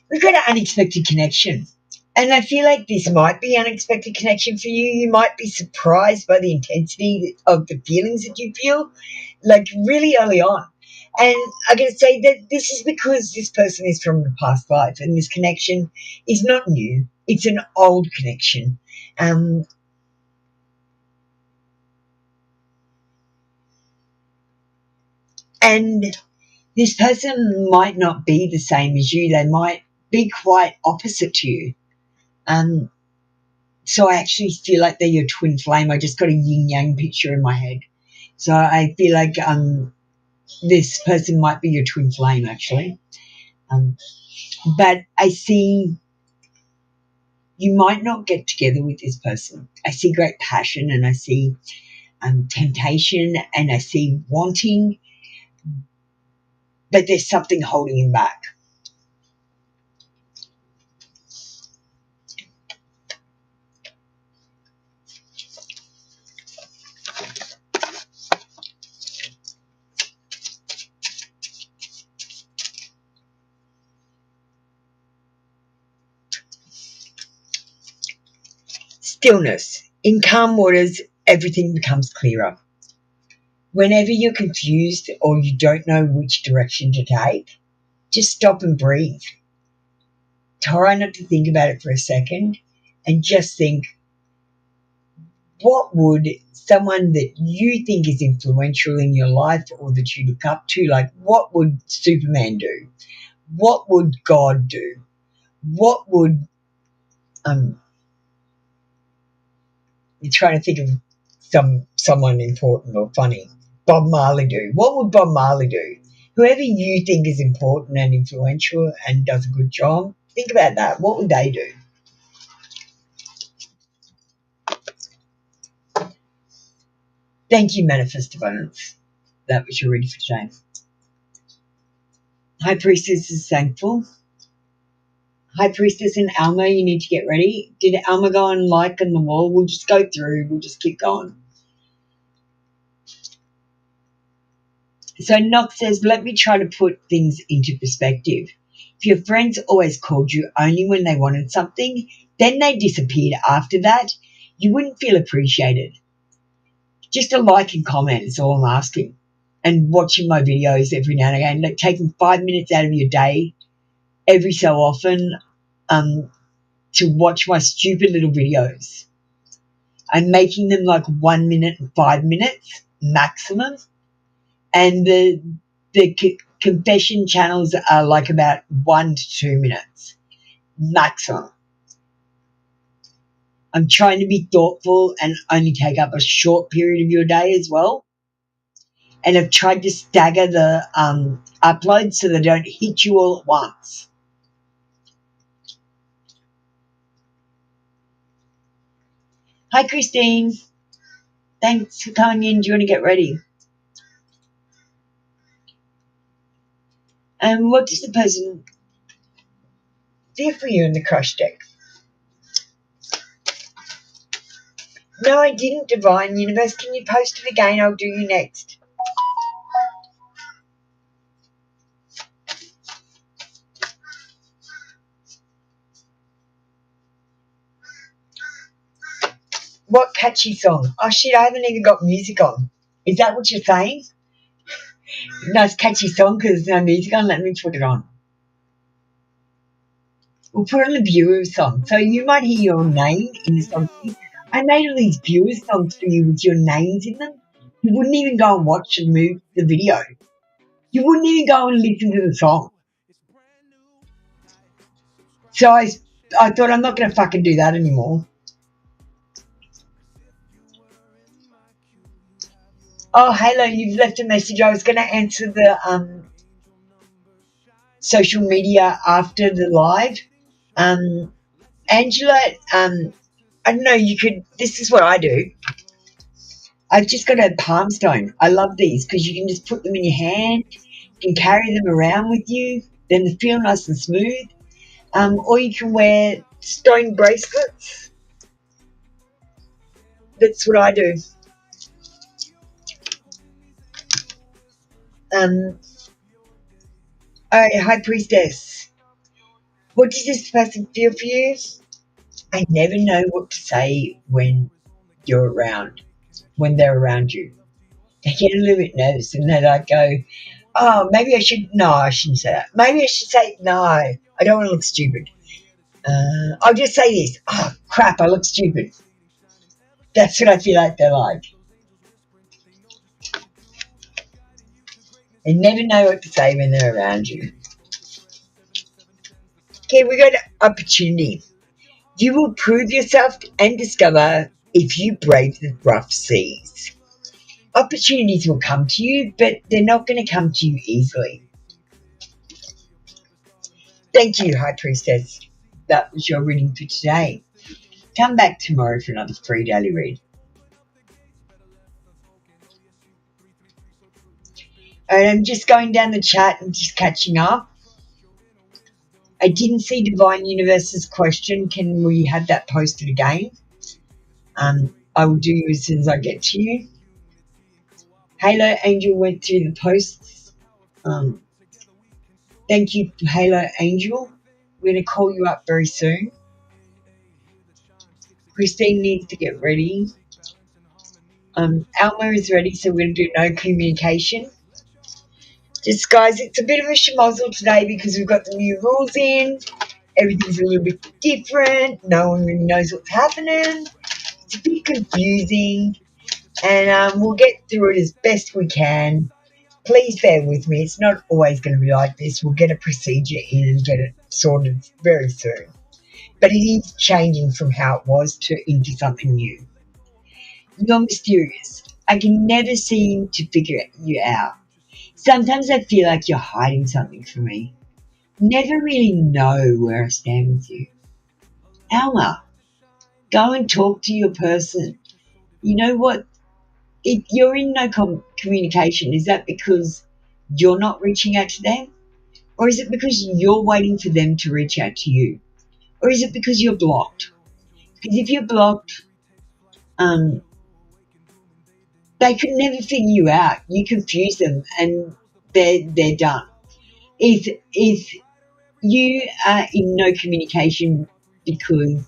We've got an unexpected connection. And I feel like this might be an unexpected connection for you. You might be surprised by the intensity of the feelings that you feel, like really early on. And I'm going to say that this is because this person is from the past life and this connection is not new. It's an old connection. And this person might not be the same as you. They might be quite opposite to you. So I actually feel like they're your twin flame. I just got a yin-yang picture in my head. So I feel like this person might be your twin flame, actually. But I see you might not get together with this person. I see great passion and I see temptation and I see wanting, but there's something holding him back. Stillness. In calm waters, everything becomes clearer. Whenever you're confused or you don't know which direction to take, just stop and breathe. Try not to think about it for a second and just think, what would someone that you think is influential in your life or that you look up to, like what would Superman do? What would God do? What would you're trying to think of someone important or funny. Bob Marley do? What would Bob Marley do? Whoever you think is important and influential and does a good job, think about that. What would they do? Thank you, Manifest Abundance. That was your reading for today. High Priestess is thankful. High Priestess and Alma, you need to get ready. Did Alma go on like on the wall? We'll just go through. We'll just keep going. So Knox says, let me try to put things into perspective. If your friends always called you only when they wanted something, then they disappeared after that, you wouldn't feel appreciated. Just a like and comment is all I'm asking. And watching my videos every now and again, like taking 5 minutes out of your day every so often to watch my stupid little videos. I'm making them like 1 minute and 5 minutes maximum. And the confession channels are like about 1 to 2 minutes maximum. I'm trying to be thoughtful and only take up a short period of your day as well. And I've tried to stagger the uploads so they don't hit you all at once. Hi, Christine. Thanks for coming in. Do you want to get ready? And what does the person feel for you in the crush deck? No, I didn't, Divine Universe. Can you post it again? I'll do you next. What catchy song? Oh, shit, I haven't even got music on. Is that what you're saying? Nice catchy song because there's no music on. Let me put it on. We'll put on a viewer song. So you might hear your name in the song. I made all these viewer songs for you with your names in them. You wouldn't even go and watch the video. You wouldn't even go and listen to the song. So I thought, I'm not going to fucking do that anymore. Oh, Halo, you've left a message. I was going to answer the social media after the live. Angela, I don't know, you could, this is what I do. I've just got a palm stone. I love these because you can just put them in your hand, you can carry them around with you, then they feel nice and smooth. Or you can wear stone bracelets. That's what I do. High Priestess. What does this person feel for you? I never know what to say when they're around you. They get a little bit nervous and they like go, oh, maybe I shouldn't say that. Maybe I should say, no, I don't want to look stupid. I'll just say this. Oh, crap, I look stupid. That's what I feel like they're like. They never know what to say when they're around you. Okay, we got opportunity. You will prove yourself and discover if you brave the rough seas. Opportunities will come to you, but they're not going to come to you easily. Thank you, High Priestess. That was your reading for today. Come back tomorrow for another free daily read. And I'm just going down the chat and just catching up. I didn't see Divine Universe's question. Can we have that posted again? I will do as soon as I get to you. Halo Angel went through the posts. Thank you, Halo Angel. We're going to call you up very soon. Christine needs to get ready. Alma is ready, so we're going to do no communication. Just, guys, it's a bit of a schmozzle today because we've got the new rules in. Everything's a little bit different. No one really knows what's happening. It's a bit confusing. And we'll get through it as best we can. Please bear with me. It's not always going to be like this. We'll get a procedure in and get it sorted very soon. But it is changing from how it was into something new. You're mysterious. I can never seem to figure you out. Sometimes I feel like you're hiding something from me. Never really know where I stand with you. Alma, go and talk to your person. You know what? If you're in no communication, is that because you're not reaching out to them? Or is it because you're waiting for them to reach out to you? Or is it because you're blocked? Because if you're blocked, they could never figure you out. You confuse them and they're done. If you are in no communication because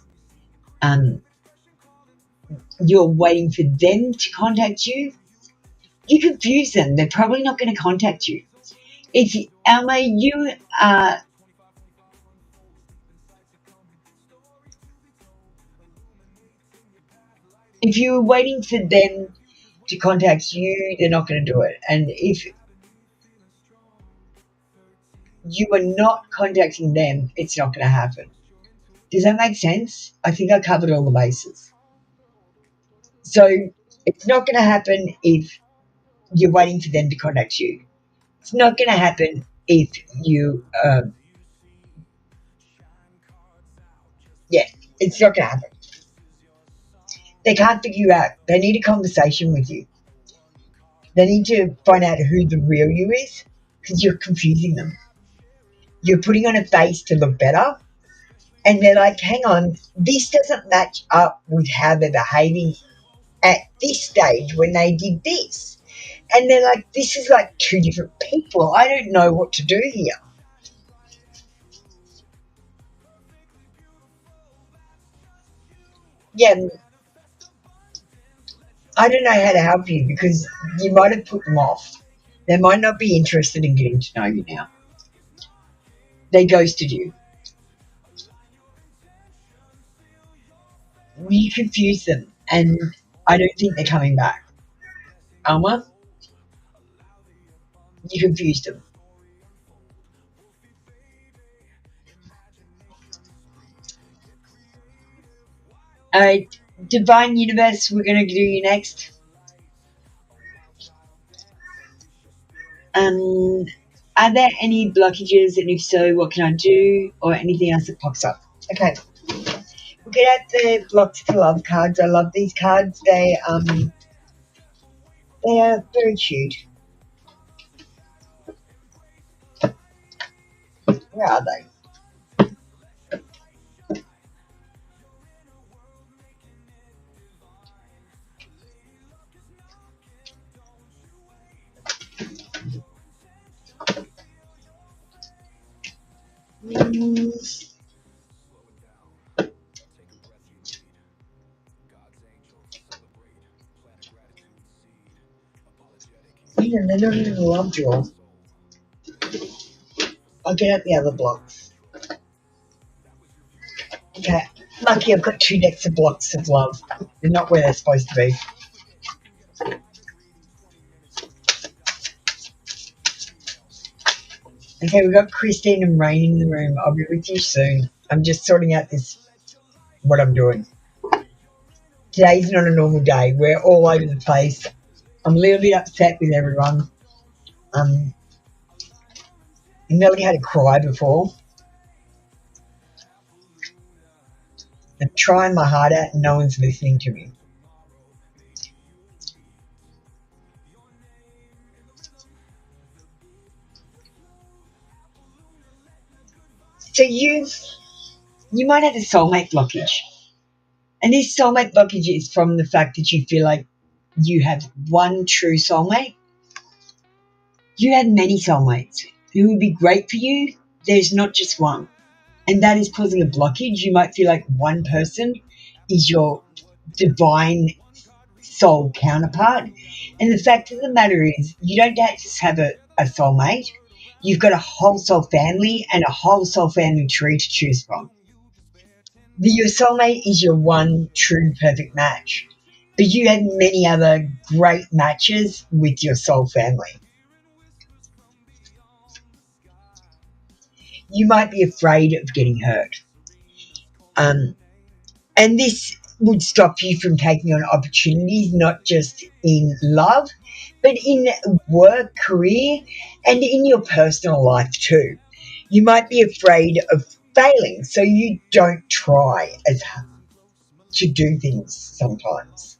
you're waiting for them to contact you, you confuse them. They're probably not going to contact you. If Alma, you are if you're waiting for them to contact you, they're not going to do it. And if you are not contacting them, it's not going to happen. Does that make sense? I think I covered all the bases. So it's not going to happen if you're waiting for them to contact you. It's not going to happen if you, it's not going to happen. They can't figure you out. They need a conversation with you. They need to find out who the real you is because you're confusing them. You're putting on a face to look better. And they're like, hang on, this doesn't match up with how they're behaving at this stage when they did this. And they're like, this is like two different people. I don't know what to do here. Yeah, I don't know how to help you because you might have put them off. They might not be interested in getting to know you now. They ghosted you. You confused them, and I don't think they're coming back. Alma, you confused them. Divine Universe, we're going to do you next. Are there any blockages, and if so, what can I do, or anything else that pops up? Okay. We'll get out the Blocks to Love cards. I love these cards. They are very cute. Where are they? Man, they're not even love draw. I'll get out the other blocks. Okay. Lucky I've got two decks of Blocks of Love. They're not where they're supposed to be. Okay, we've got Christine and Rain in the room. I'll be with you soon. I'm just sorting out what I'm doing. Today's not a normal day. We're all over the place. I'm a little bit upset with everyone. I've never had to cry before. I'm trying my heart out and no one's listening to me. So you might have a soulmate blockage. And this soulmate blockage is from the fact that you feel like you have one true soulmate. You have many soulmates who would be great for you. There's not just one. And that is causing a blockage. You might feel like one person is your divine soul counterpart. And the fact of the matter is, you don't just have a soulmate. You've got a whole soul family and a whole soul family tree to choose from. Your soulmate is your one true perfect match. But you have many other great matches with your soul family. You might be afraid of getting hurt. And this would stop you from taking on opportunities, not just in love, but in work, career, and in your personal life too. You might be afraid of failing, so you don't try as hard to do things sometimes.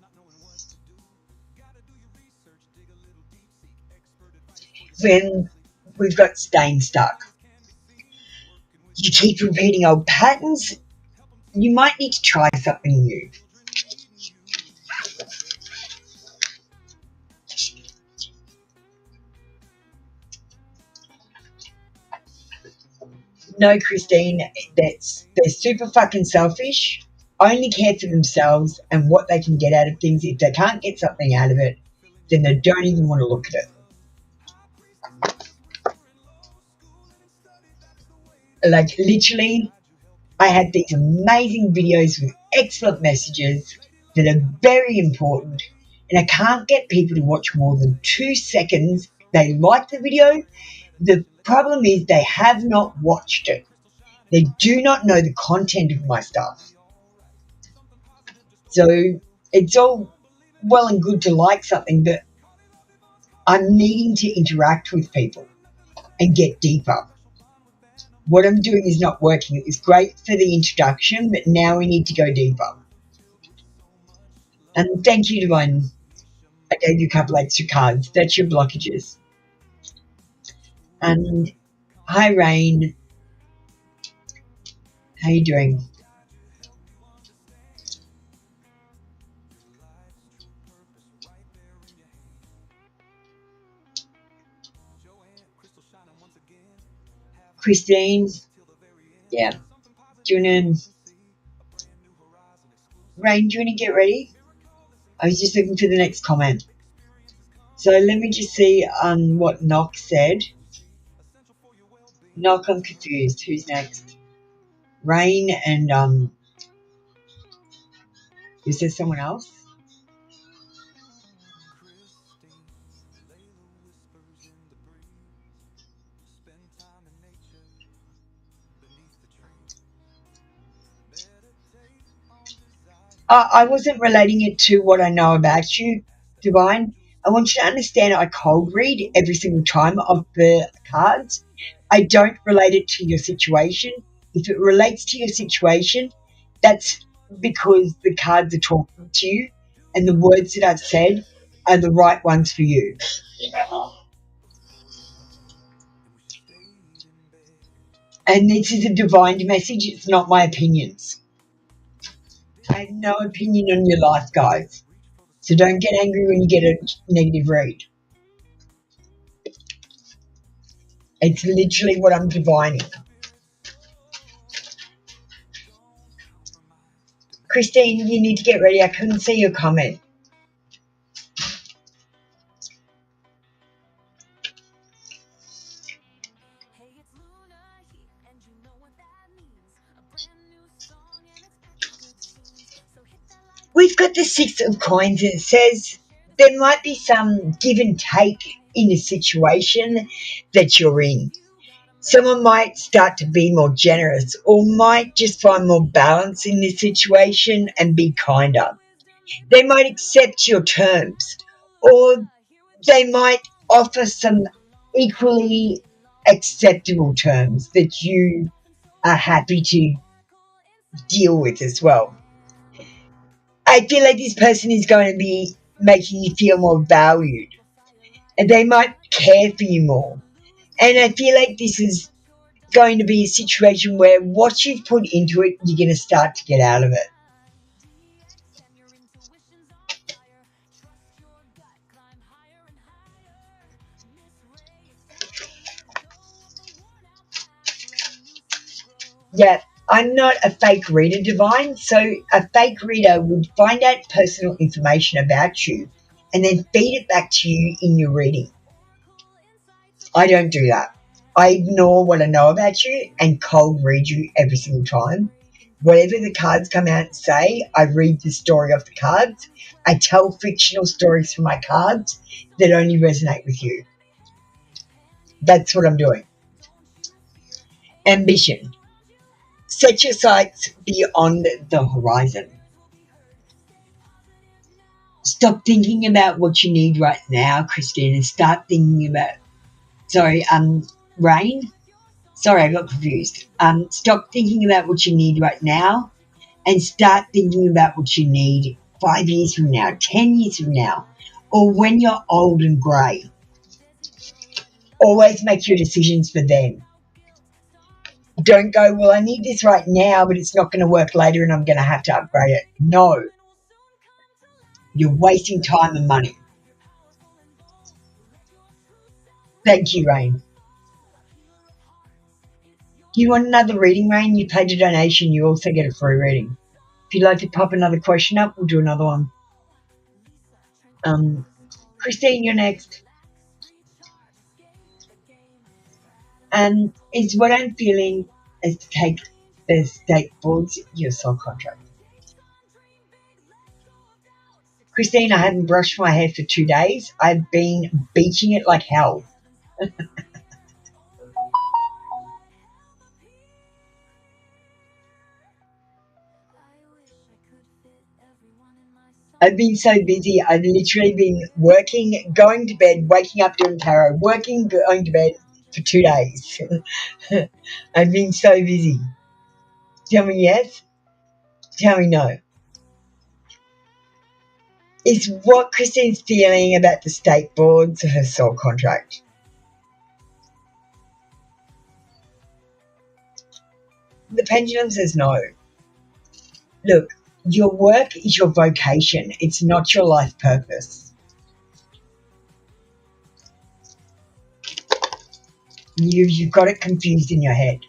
When we've got staying stuck, you keep repeating old patterns, you might need to try something new. No, Christine, they're super fucking selfish, only care for themselves and what they can get out of things. If they can't get something out of it, then they don't even want to look at it. Like, literally, I had these amazing videos with excellent messages that are very important, and I can't get people to watch more than 2 seconds. They like the video. The problem is they have not watched it. They do not know the content of my stuff. So it's all well and good to like something, but I'm needing to interact with people and get deeper. What I'm doing is not working. It was great for the introduction, but now we need to go deeper. And thank you, Divine. I gave you a couple extra cards. That's your blockages. And hi, Rain. How you doing? Christine? Yeah. Do you want to... Rain, do you want to get ready? I was just looking for the next comment. So let me just see what Knock said. Knock, I'm confused. Who's next? Rain and is there someone else? I wasn't relating it to what I know about you, Divine. I want you to understand I cold read every single time of the cards. I don't relate it to your situation. If it relates to your situation, that's because the cards are talking to you and the words that I've said are the right ones for you. And this is a divine message. It's not my opinions. I have no opinion on your life, guys. So don't get angry when you get a negative read. It's literally what I'm divining. Christine, you need to get ready. I couldn't see your comment. We've got the 6 of coins and it says there might be some give and take in the situation that you're in. Someone might start to be more generous or might just find more balance in this situation and be kinder. They might accept your terms or they might offer some equally acceptable terms that you are happy to deal with as well. I feel like this person is going to be making you feel more valued and they might care for you more. And I feel like this is going to be a situation where what you've put into it, you're going to start to get out of it. Yeah, I'm not a fake reader, Divine. So a fake reader would find out personal information about you and then feed it back to you in your reading. I don't do that. I ignore what I know about you and cold read you every single time. Whatever the cards come out and say, I read the story off the cards. I tell fictional stories from my cards that only resonate with you. That's what I'm doing. Ambition. Set your sights beyond the horizon. Stop thinking about what you need right now, Christine, and start thinking about, Rain? Sorry, I got confused. Stop thinking about what you need right now and start thinking about what you need 5 years from now, 10 years from now, or when you're old and grey. Always make your decisions for them. Don't go, well, I need this right now, but it's not going to work later and I'm going to have to upgrade it. No. You're wasting time and money. Thank you, Rain. You want another reading, Rain? You paid a donation, you also get a free reading. If you'd like to pop another question up, we'll do another one. Christine, you're next. Is what I'm feeling is to take the state boards your soul contract. Christine, I haven't brushed my hair for 2 days. I've been beaching it like hell. I've been so busy. I've literally been working, going to bed, waking up doing tarot, working, going to bed for 2 days. I've been so busy. Tell me yes. Tell me no. Is what Christine's feeling about the state boards her soul contract? The pendulum says no. Look, your work is your vocation. It's not your life purpose. You've got it confused in your head.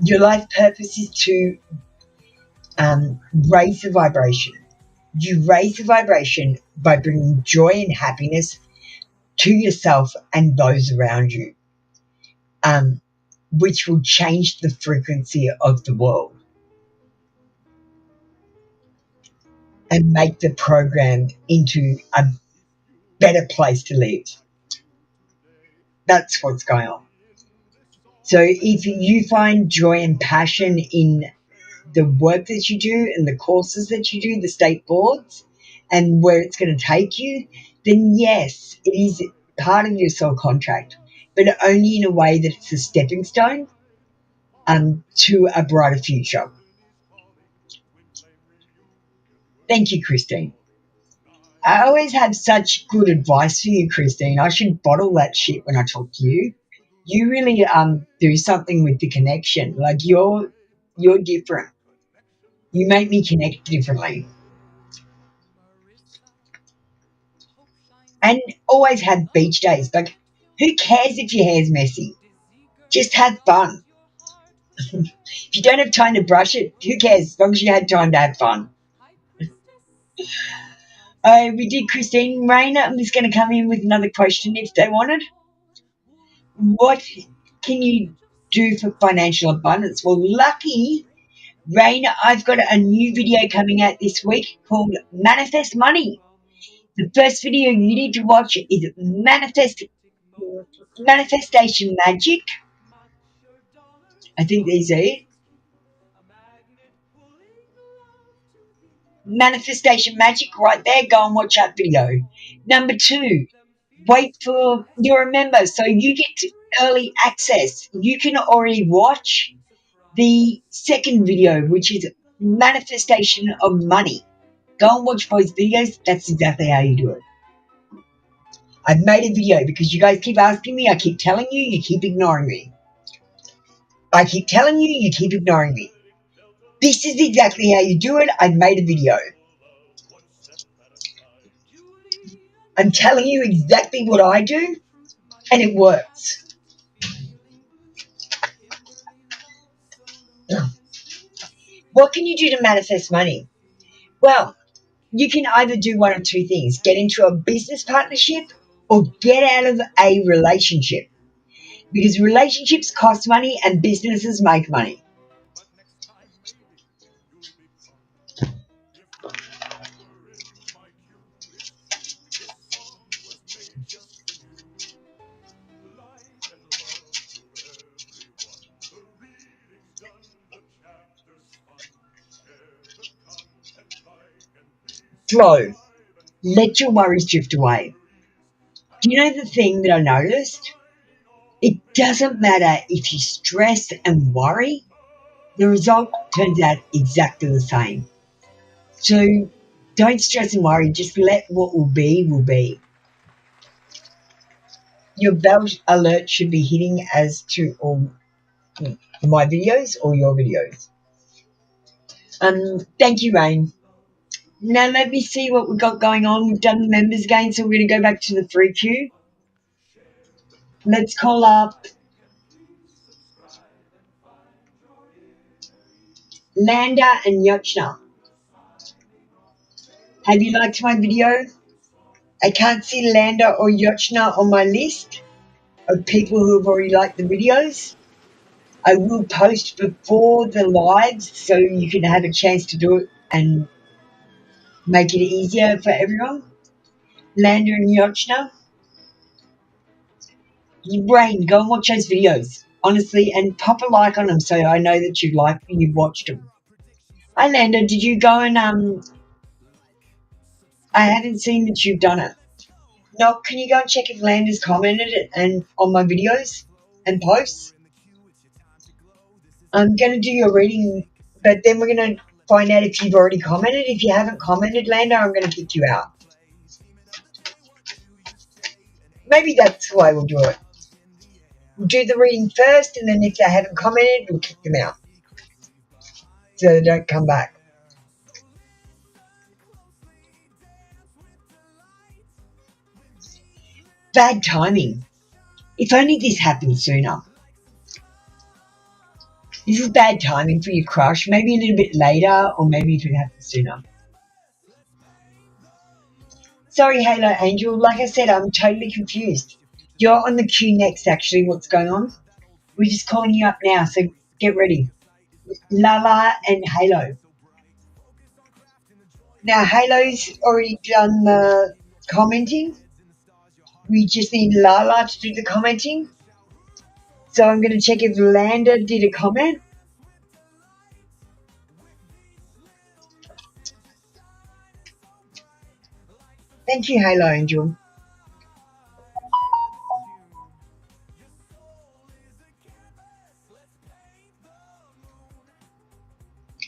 Your life purpose is to raise the vibration. You raise the vibration by bringing joy and happiness to yourself and those around you, which will change the frequency of the world and make the program into a better place to live. That's what's going on. So if you find joy and passion in the work that you do and the courses that you do, the state boards, and where it's going to take you, then yes, it is part of your soul contract, but only in a way that it's a stepping stone to a brighter future. Thank you, Christine. I always have such good advice for you, Christine. I should bottle that shit when I talk to you. You really do something with the connection. Like you're different. You make me connect differently. And always have beach days. Like, who cares if your hair's messy? Just have fun. If you don't have time to brush it, who cares? As long as you had time to have fun. We did Christine. Raina, I'm just going to come in with another question if they wanted. What can you do for financial abundance? Well, lucky, Raina, I've got a new video coming out this week called Manifest Money. The first video you need to watch is Manifestation Magic. I think these are it. Manifestation Magic right there. Go and watch that video. Number 2, wait for you're a member, so you get early access. You can already watch the second video, which is Manifestation of Money. Go and watch both videos. That's exactly how you do it. I've made a video because you guys keep asking me. I keep telling you, you keep ignoring me. I keep telling you, you keep ignoring me. This is exactly how you do it. I've made a video. I'm telling you exactly what I do, and it works. What can you do to manifest money? Well, you can either do one of two things: get into a business partnership or get out of a relationship. Because relationships cost money and businesses make money. Flow. Let your worries drift away. Do you know the thing that I noticed? It doesn't matter if you stress and worry, the result turns out exactly the same. So don't stress and worry, just let what will be will be. Your bell alert should be hitting as to all my videos or your videos. Thank you, Rain. Now let me see what we've got going on. We've done the members again, so we're going to go back to the free queue. Let's call up Landa and Yochna. Have you liked my video? I can't see Landa or Yochna on my list of people who have already liked the videos. I will post before the lives so you can have a chance to do it and make it easier for everyone. Landa and Yochna. Rain, go and watch those videos, honestly, and pop a like on them so I know that you've liked and you've watched them. Hi, Landa, did you go and, I haven't seen that you've done it. No, can you go and check if Landa's commented it and on my videos and posts? I'm going to do your reading, but then we're going to find out if you've already commented. If you haven't commented, Landa, I'm going to kick you out. Maybe that's the way we'll do it. We'll do the reading first, and then if they haven't commented, we'll kick them out so they don't come back. Bad timing. If only this happened sooner. This is bad timing for your crush. Maybe a little bit later, or maybe if it happens sooner. Sorry, Halo Angel. Like I said, I'm totally confused. You're on the queue next, actually. What's going on? We're just calling you up now, so get ready. Lala and Halo. Now, Halo's already done the commenting. We just need Lala to do the commenting. So I'm going to check if Landa did a comment. Thank you, Halo Angel.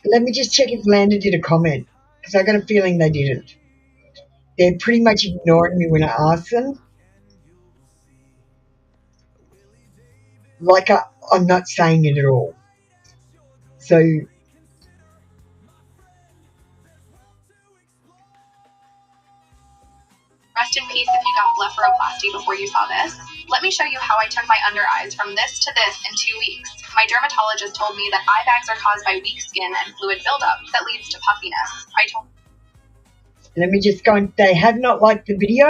Let me just check if Landa did a comment, because I got a feeling they didn't. They're pretty much ignoring me when I ask them. Like I'm not saying it at all. So Rest in peace if you got blepharoplasty before you saw this. Let me show you how I took my under eyes from this to this in 2 weeks. My dermatologist told me that eye bags are caused by weak skin and fluid buildup that leads to puffiness. let me just go. They have not liked the video.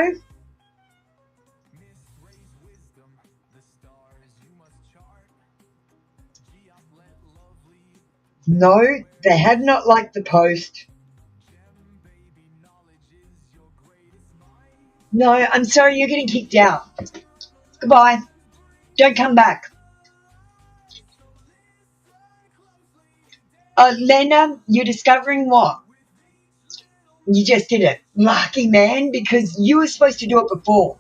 No, they have not liked the post. No, I'm sorry, you're getting kicked out. Goodbye. Don't come back. Lena, you're discovering what? You just did it. Lucky man, because you were supposed to do it before.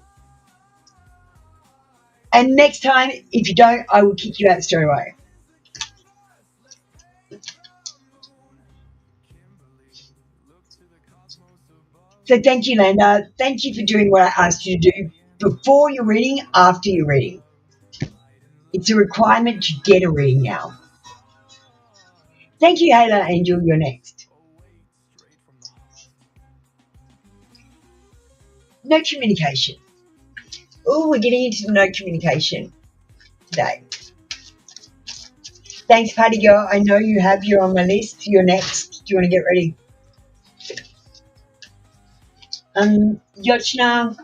And next time, if you don't, I will kick you out straight away. So thank you, Lena. Thank you for doing what I asked you to do. before your reading, after your reading. It's a requirement to get a reading now. Thank you, Hayla Angel. You're next. No communication. Oh, we're getting into no communication today. Thanks, Patty Girl. I know you have you on my list. You're next. Do you want to get ready? Yochna.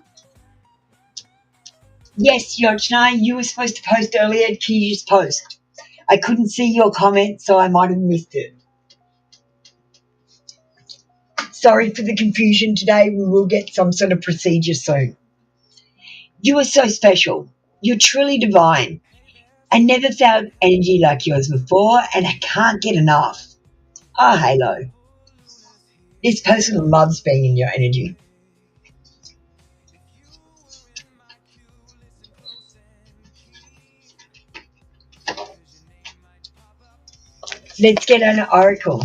Yes, Yochna, you were supposed to post earlier. Can you just post? I couldn't see your comment, so I might have missed it. Sorry for the confusion today. We will get some sort of procedure soon. You are so special. You're truly divine. I never felt energy like yours before, and I can't get enough. Ah, Halo. This person loves being in your energy. Let's get an oracle.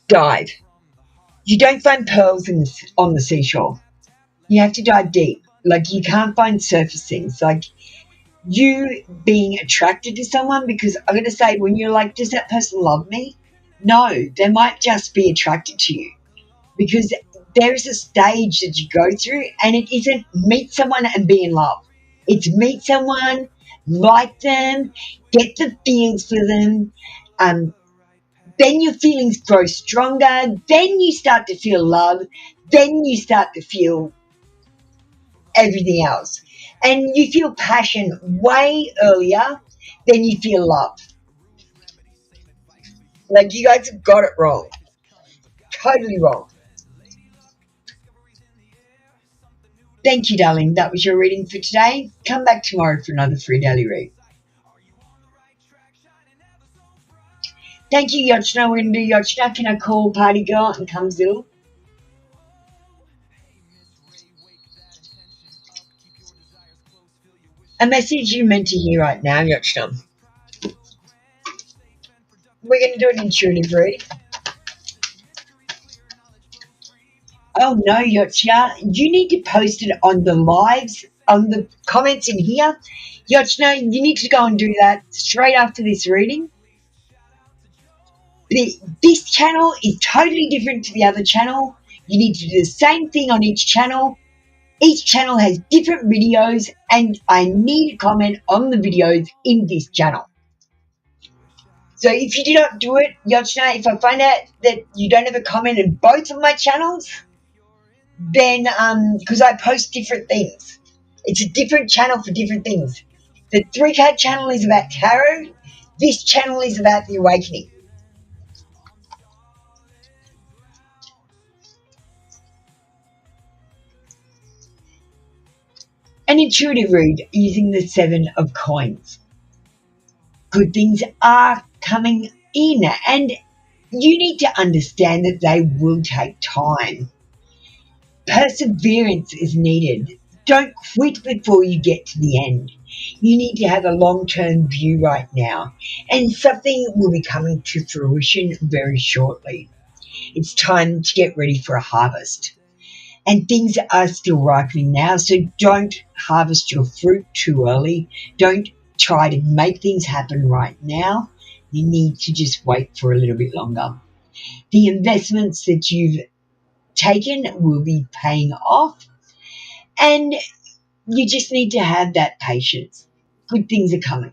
Dive. You don't find pearls on the seashore. You have to dive deep. Like, you can't find surface things. Like, you being attracted to someone, because I'm going to say, when you're like, does that person love me? No, they might just be attracted to you, because there is a stage that you go through, and it isn't meet someone and be in love. It's meet someone, like them, get the feelings for them, then your feelings grow stronger, then you start to feel love, then you start to feel everything else. And you feel passion way earlier than you feel love. Like, you guys have got it wrong. Totally wrong. Thank you, darling. That was your reading for today. Come back tomorrow for another free daily read. Thank you, Yochna. We're going to do Yochna. Can I call Party Girl and come Zill? A message you meant to hear right now, Yochna. We're going to do an intuitive read. Oh, no, Yochna. You need to post it on the lives, on the comments in here. Yochna, you need to go and do that straight after this reading. This channel is totally different to the other channel. You need to do the same thing on each channel. Each channel has different videos, and I need a comment on the videos in this channel. So if you do not do it, Yochna, if I find out that you don't have a comment in both of my channels, then because I post different things. It's a different channel for different things. The 3-card channel is about tarot. This channel is about the awakening. An intuitive read using the 7 of coins. Good things are coming in, and you need to understand that they will take time. Perseverance is needed. Don't quit before you get to the end. You need to have a long-term view right now, and something will be coming to fruition very shortly. It's time to get ready for a harvest. And things are still ripening now, so don't harvest your fruit too early. Don't try to make things happen right now. You need to just wait for a little bit longer. The investments that you've taken will be paying off, and you just need to have that patience. Good things are coming.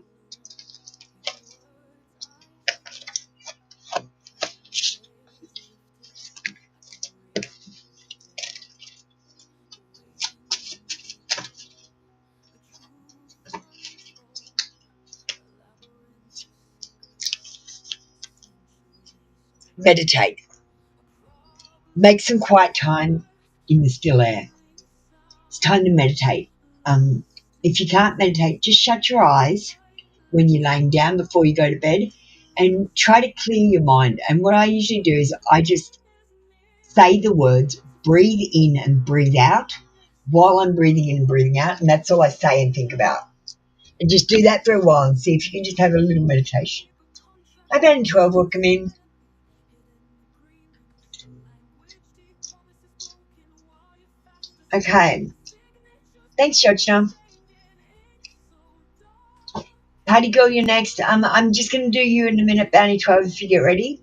Meditate. Make some quiet time in the still air. It's time to meditate. If you can't meditate, just shut your eyes when you're laying down before you go to bed and try to clear your mind. And what I usually do is I just say the words, breathe in and breathe out while I'm breathing in and breathing out, and that's all I say and think about. And just do that for a while and see if you can just have a little meditation. I've had 12 will come in. Okay. Thanks, Georgina. Party girl, you're next. I'm just going to do you in a minute, Bounty 12, if you get ready.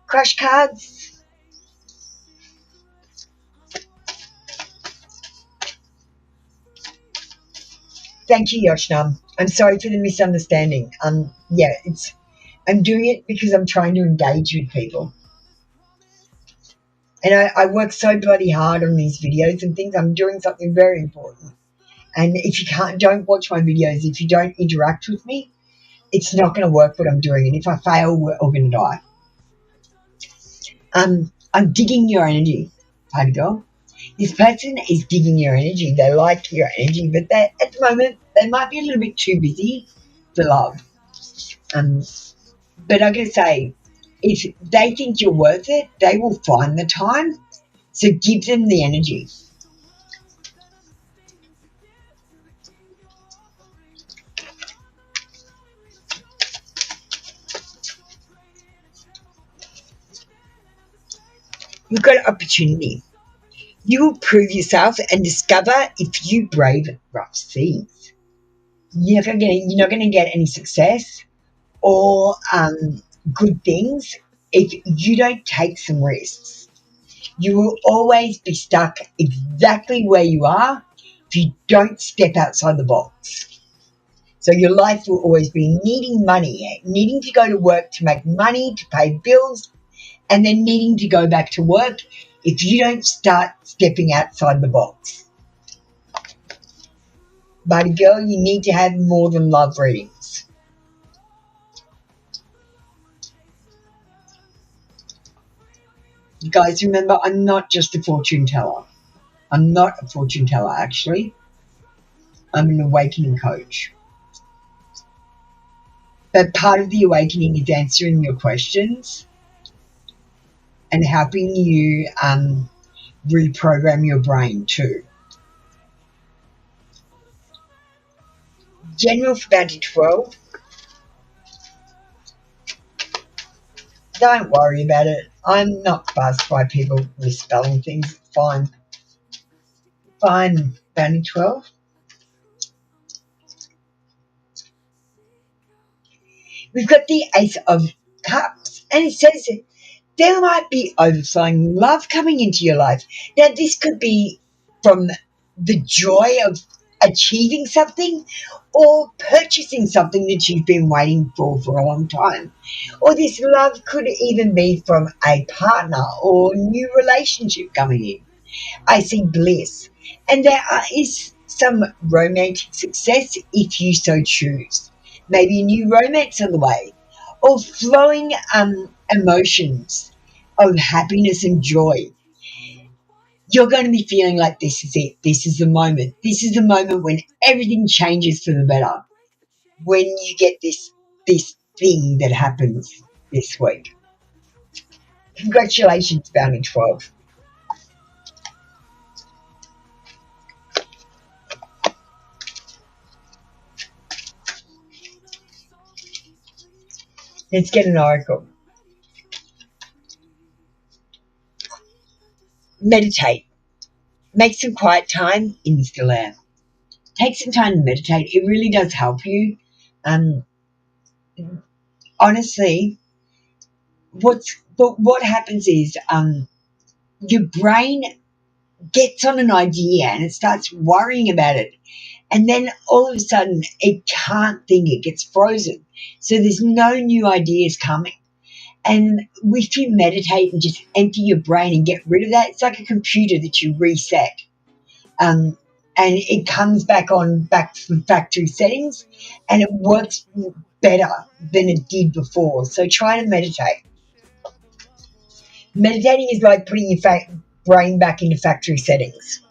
Crush cards. Thank you, Yoshna. I'm sorry for the misunderstanding. Yeah, I'm doing it because I'm trying to engage with people. And I work so bloody hard on these videos and things. I'm doing something very important. And if you don't watch my videos, if you don't interact with me, it's not going to work what I'm doing. And if I fail, we're all going to die. I'm digging your energy, party girl. This person is digging your energy. They like your energy, but at the moment, they might be a little bit too busy for love. But I'm going to say, if they think you're worth it, they will find the time. So give them the energy. You've got an opportunity. You will prove yourself and discover if you brave rough seas. You're not going to get any success or good things if you don't take some risks. You will always be stuck exactly where you are if you don't step outside the box. So your life will always be needing money, needing to go to work to make money, to pay bills, and then needing to go back to work if you don't start stepping outside the box. Buddy girl, you need to have more than love readings. Guys, remember, I'm not just a fortune teller. I'm not a fortune teller, actually. I'm an awakening coach. But part of the awakening is answering your questions and helping you reprogram your brain too. General for Bounty 12. Don't worry about it. I'm not fussed by people misspelling things. It's fine. Fine, Bounty 12. We've got the Ace of Cups, and it says there might be overflowing love coming into your life. Now, this could be from the joy of achieving something or purchasing something that you've been waiting for a long time. Or this love could even be from a partner or new relationship coming in. I see bliss. And there is some romantic success if you so choose. Maybe a new romance on the way. Or flowing emotions of happiness and joy. You're going to be feeling like this is it. This is the moment. This is the moment when everything changes for the better. When you get this thing that happens this week. Congratulations, Bounty 12. Let's get an oracle. Meditate. Make some quiet time in the still air. Take some time to meditate. It really does help you. Honestly, what happens is your brain gets on an idea and it starts worrying about it. And then all of a sudden it can't think, it gets frozen. So there's no new ideas coming. And if you meditate and just empty your brain and get rid of that, it's like a computer that you reset. And it comes back from factory settings and it works better than it did before. So try to meditate. Meditating is like putting your brain back into factory settings.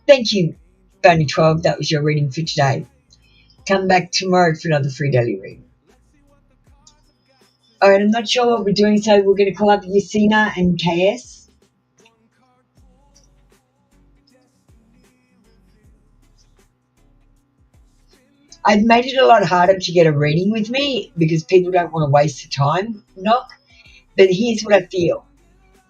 Thank you, Bounty 12. That was your reading for today. Come back tomorrow for another free daily reading. All right, I'm not sure what we're doing, so we're going to call up Yasina and KS. I've made it a lot harder to get a reading with me because people don't want to waste the time, but here's what I feel.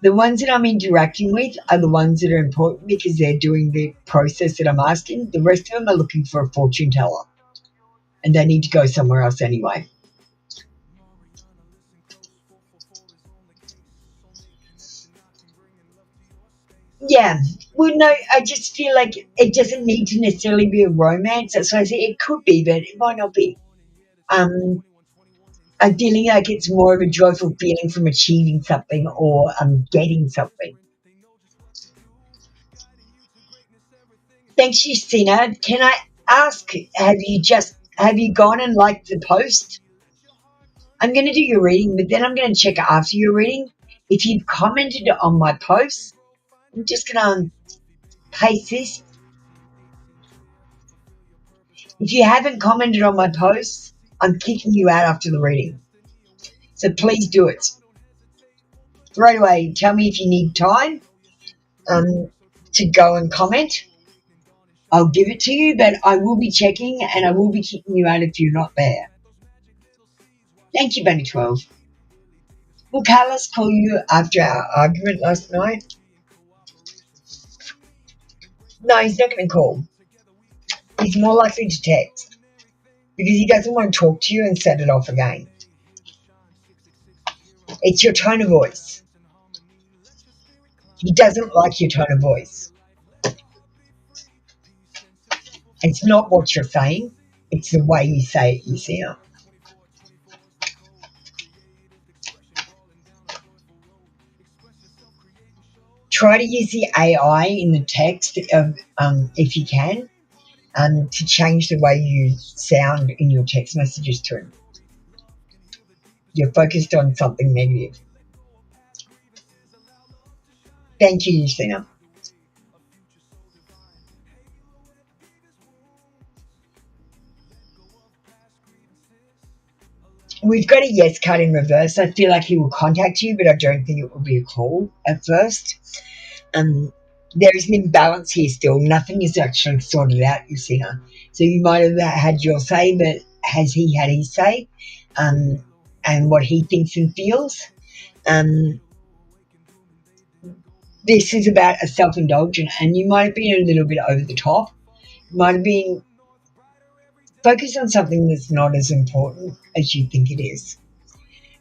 The ones that I'm interacting with are the ones that are important because they're doing the process that I'm asking. The rest of them are looking for a fortune teller, and they need to go somewhere else anyway. Yeah. Well, no, I just feel like it doesn't need to necessarily be a romance. That's why I say it could be, but it might not be. I'm feeling like it's more of a joyful feeling from achieving something or getting something. Thanks, Justina. Can I ask, have you gone and liked the post? I'm going to do your reading, but then I'm going to check after your reading. If you've commented on my post, I'm just going to paste this. If you haven't commented on my post, I'm kicking you out after the reading. So please do it. Right away, tell me if you need time to go and comment. I'll give it to you, but I will be checking and I will be kicking you out if you're not there. Thank you, Bunny 12. Will Carlos call you after our argument last night? No, he's not going to call. He's more likely to text because he doesn't want to talk to you and set it off again. It's your tone of voice. He doesn't like your tone of voice. It's not what you're saying. It's the way you say it, you see. Try to use the AI in the text if you can to change the way you sound in your text messages to him. You're focused on something negative. Thank you, Justina. We've got a yes card in reverse. I feel like he will contact you, but I don't think it will be a call at first. There is an imbalance here still. Nothing is actually sorted out, Justina. So you might have had your say, but has he had his say and what he thinks and feels? This is about a self-indulgent, and you might have been a little bit over the top. You might have been focused on something that's not as important as you think it is.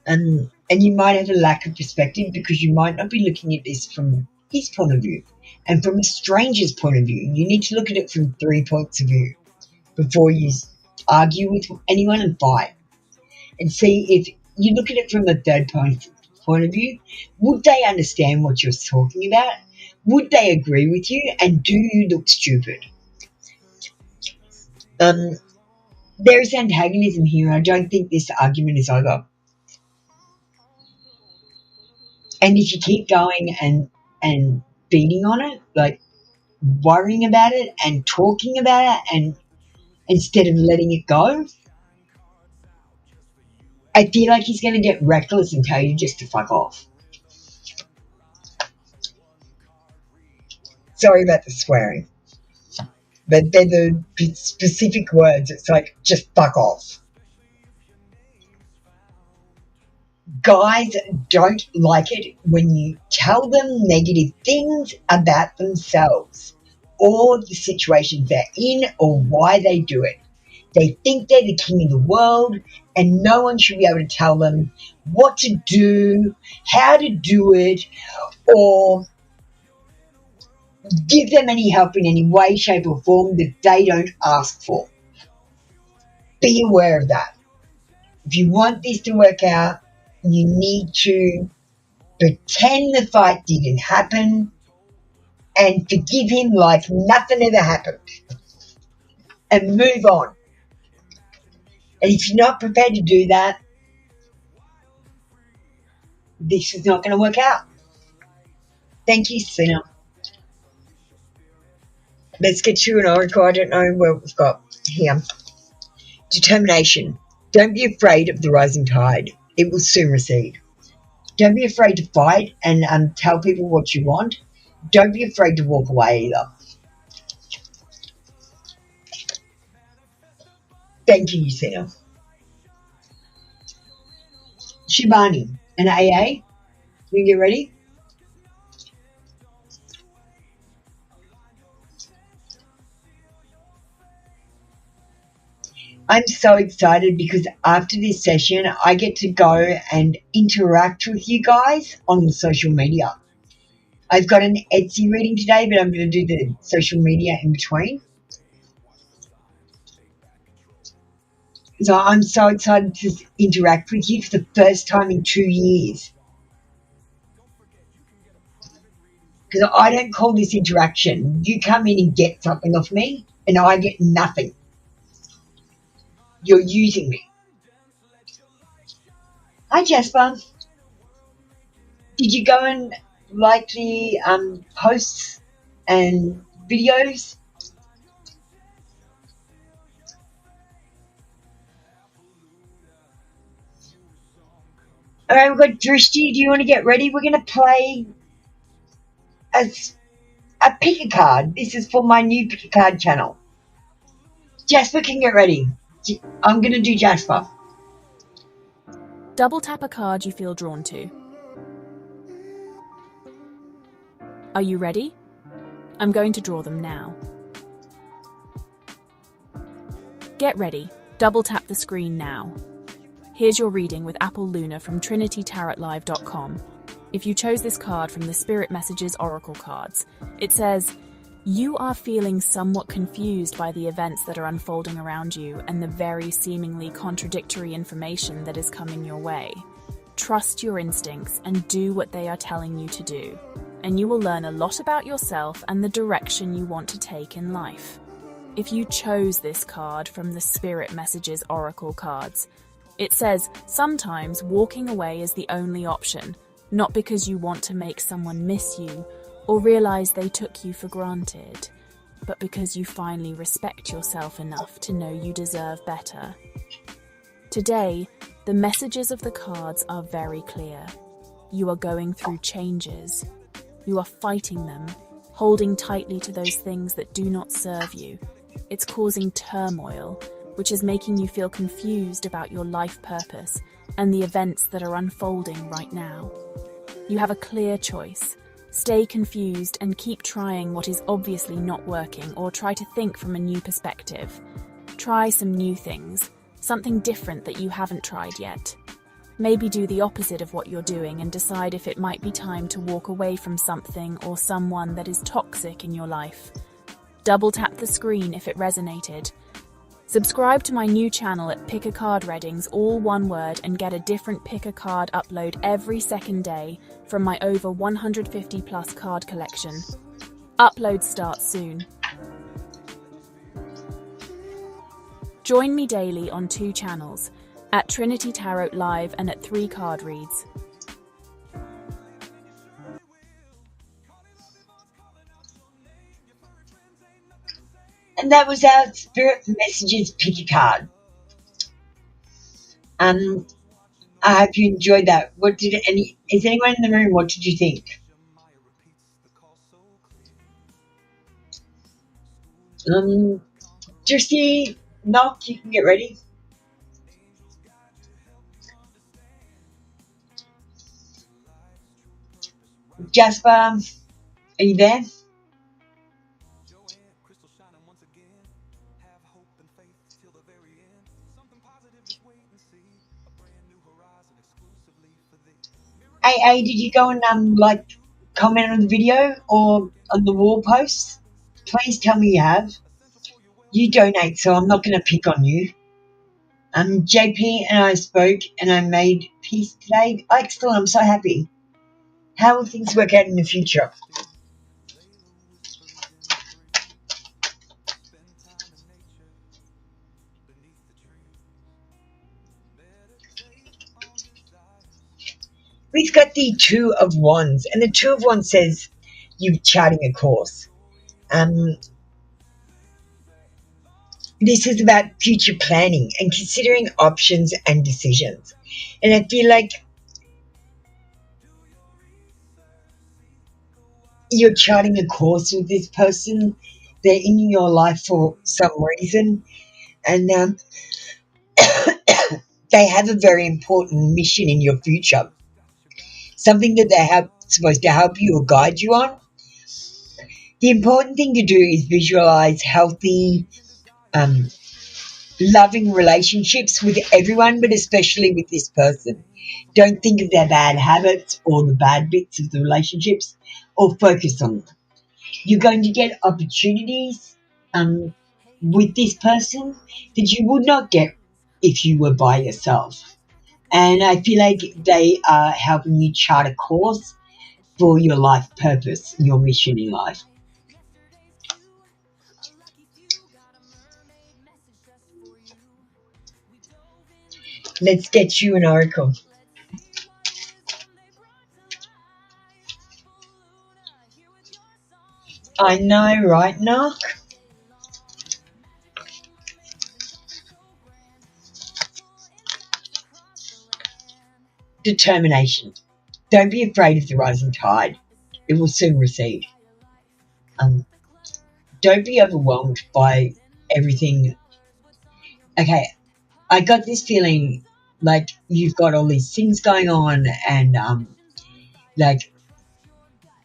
And you might have a lack of perspective because you might not be looking at this from his point of view and from a stranger's point of view. You need to look at it from 3 points of view before you argue with anyone and fight. And see if you look at it from a third point of view, would they understand what you're talking about? Would they agree with you? And do you look stupid? There is antagonism here. I don't think this argument is over. And if you keep going and beating on it, like worrying about it and talking about it, and instead of letting it go, I feel like he's going to get reckless and tell you just to fuck off. Sorry about the swearing, but they're the specific words. It's like, just fuck off. Guys don't like it when you tell them negative things about themselves or the situations they're in or why they do it. They think they're the king of the world and no one should be able to tell them what to do, how to do it, or give them any help in any way, shape or form that they don't ask for. Be aware of that. If you want this to work out, you need to pretend the fight didn't happen and forgive him like nothing ever happened and move on. And if you're not prepared to do that, this is not going to work out. Thank you, Sina. Let's get to an oracle. I don't know what we've got here. Determination. Don't be afraid of the rising tide. It will soon recede. Don't be afraid to fight and tell people what you want. Don't be afraid to walk away either. Thank you, Sina. Shibani, an AA. You get ready? I'm so excited because after this session, I get to go and interact with you guys on social media. I've got an Etsy reading today, but I'm going to do the social media in between. So I'm so excited to interact with you for the first time in 2 years. Because I don't call this interaction. You come in and get something off me, and I get nothing. You're using me. Hi, Jasper. Did you go and like the posts and videos? All right, we've got Drishti. Do you want to get ready? We're going to play a pick a card. This is for my new pick a card channel. Jasper can get ready. I'm going to do Jasper. Double tap a card you feel drawn to. Are you ready? I'm going to draw them now. Get ready. Double tap the screen now. Here's your reading with Apple Luna from TrinityTarotLive.com. If you chose this card from the Spirit Messages Oracle cards, it says, you are feeling somewhat confused by the events that are unfolding around you and the very seemingly contradictory information that is coming your way. Trust your instincts and do what they are telling you to do, and you will learn a lot about yourself and the direction you want to take in life. If you chose this card from the Spirit Messages Oracle cards, it says sometimes walking away is the only option, not because you want to make someone miss you or realize they took you for granted, but because you finally respect yourself enough to know you deserve better. Today, the messages of the cards are very clear. You are going through changes. You are fighting them, holding tightly to those things that do not serve you. It's causing turmoil, which is making you feel confused about your life purpose and the events that are unfolding right now. You have a clear choice. Stay confused and keep trying what is obviously not working, or try to think from a new perspective. Try some new things, something different that you haven't tried yet. Maybe do the opposite of what you're doing and decide if it might be time to walk away from something or someone that is toxic in your life. Double tap the screen if it resonated. Subscribe to my new channel at Pick a Card Readings, all one word, and get a different pick a card upload every second day from my over 150 plus card collection. Uploads start soon. Join me daily on 2 channels, at Trinity Tarot Live and at 3 Card Reads. And that was our Spirit Messages pick a card. I hope you enjoyed that. Is anyone in the room? What did you think? Drishti, Knock, you can get ready. Jasper, are you there? AA, did you go and comment on the video or on the wall posts? Please tell me you have. You donate, so I'm not going to pick on you. JP and I spoke and I made peace today. Excellent, I'm so happy. How will things work out in the future? We've got the Two of Wands, and the Two of Wands says you're charting a course. This is about future planning and considering options and decisions. And I feel like you're charting a course with this person. They're in your life for some reason, and they have a very important mission in your future, something that they're supposed to help you or guide you on. The important thing to do is visualize healthy, loving relationships with everyone, but especially with this person. Don't think of their bad habits or the bad bits of the relationships, or focus on them. You're going to get opportunities with this person that you would not get if you were by yourself. And I feel like they are helping you chart a course for your life purpose, your mission in life. Let's get you an oracle. I know, right, Knock? Determination. Don't be afraid of the rising tide. It will soon recede. Don't be overwhelmed by everything. Okay, I got this feeling like you've got all these things going on, and like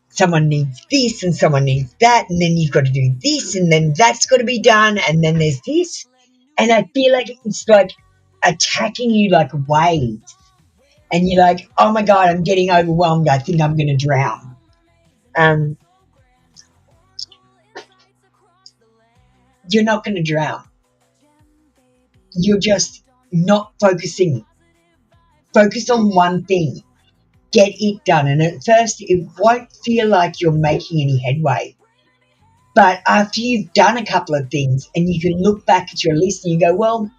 someone needs this and someone needs that, and then you've got to do this, and then that's got to be done, and then there's this. And I feel like it's like attacking you like waves. And you're like, oh my God, I'm getting overwhelmed. I think I'm going to drown. You're not going to drown. You're just not focusing. Focus on one thing. Get it done. And at first, it won't feel like you're making any headway. But after you've done a couple of things and you can look back at your list and you go, well,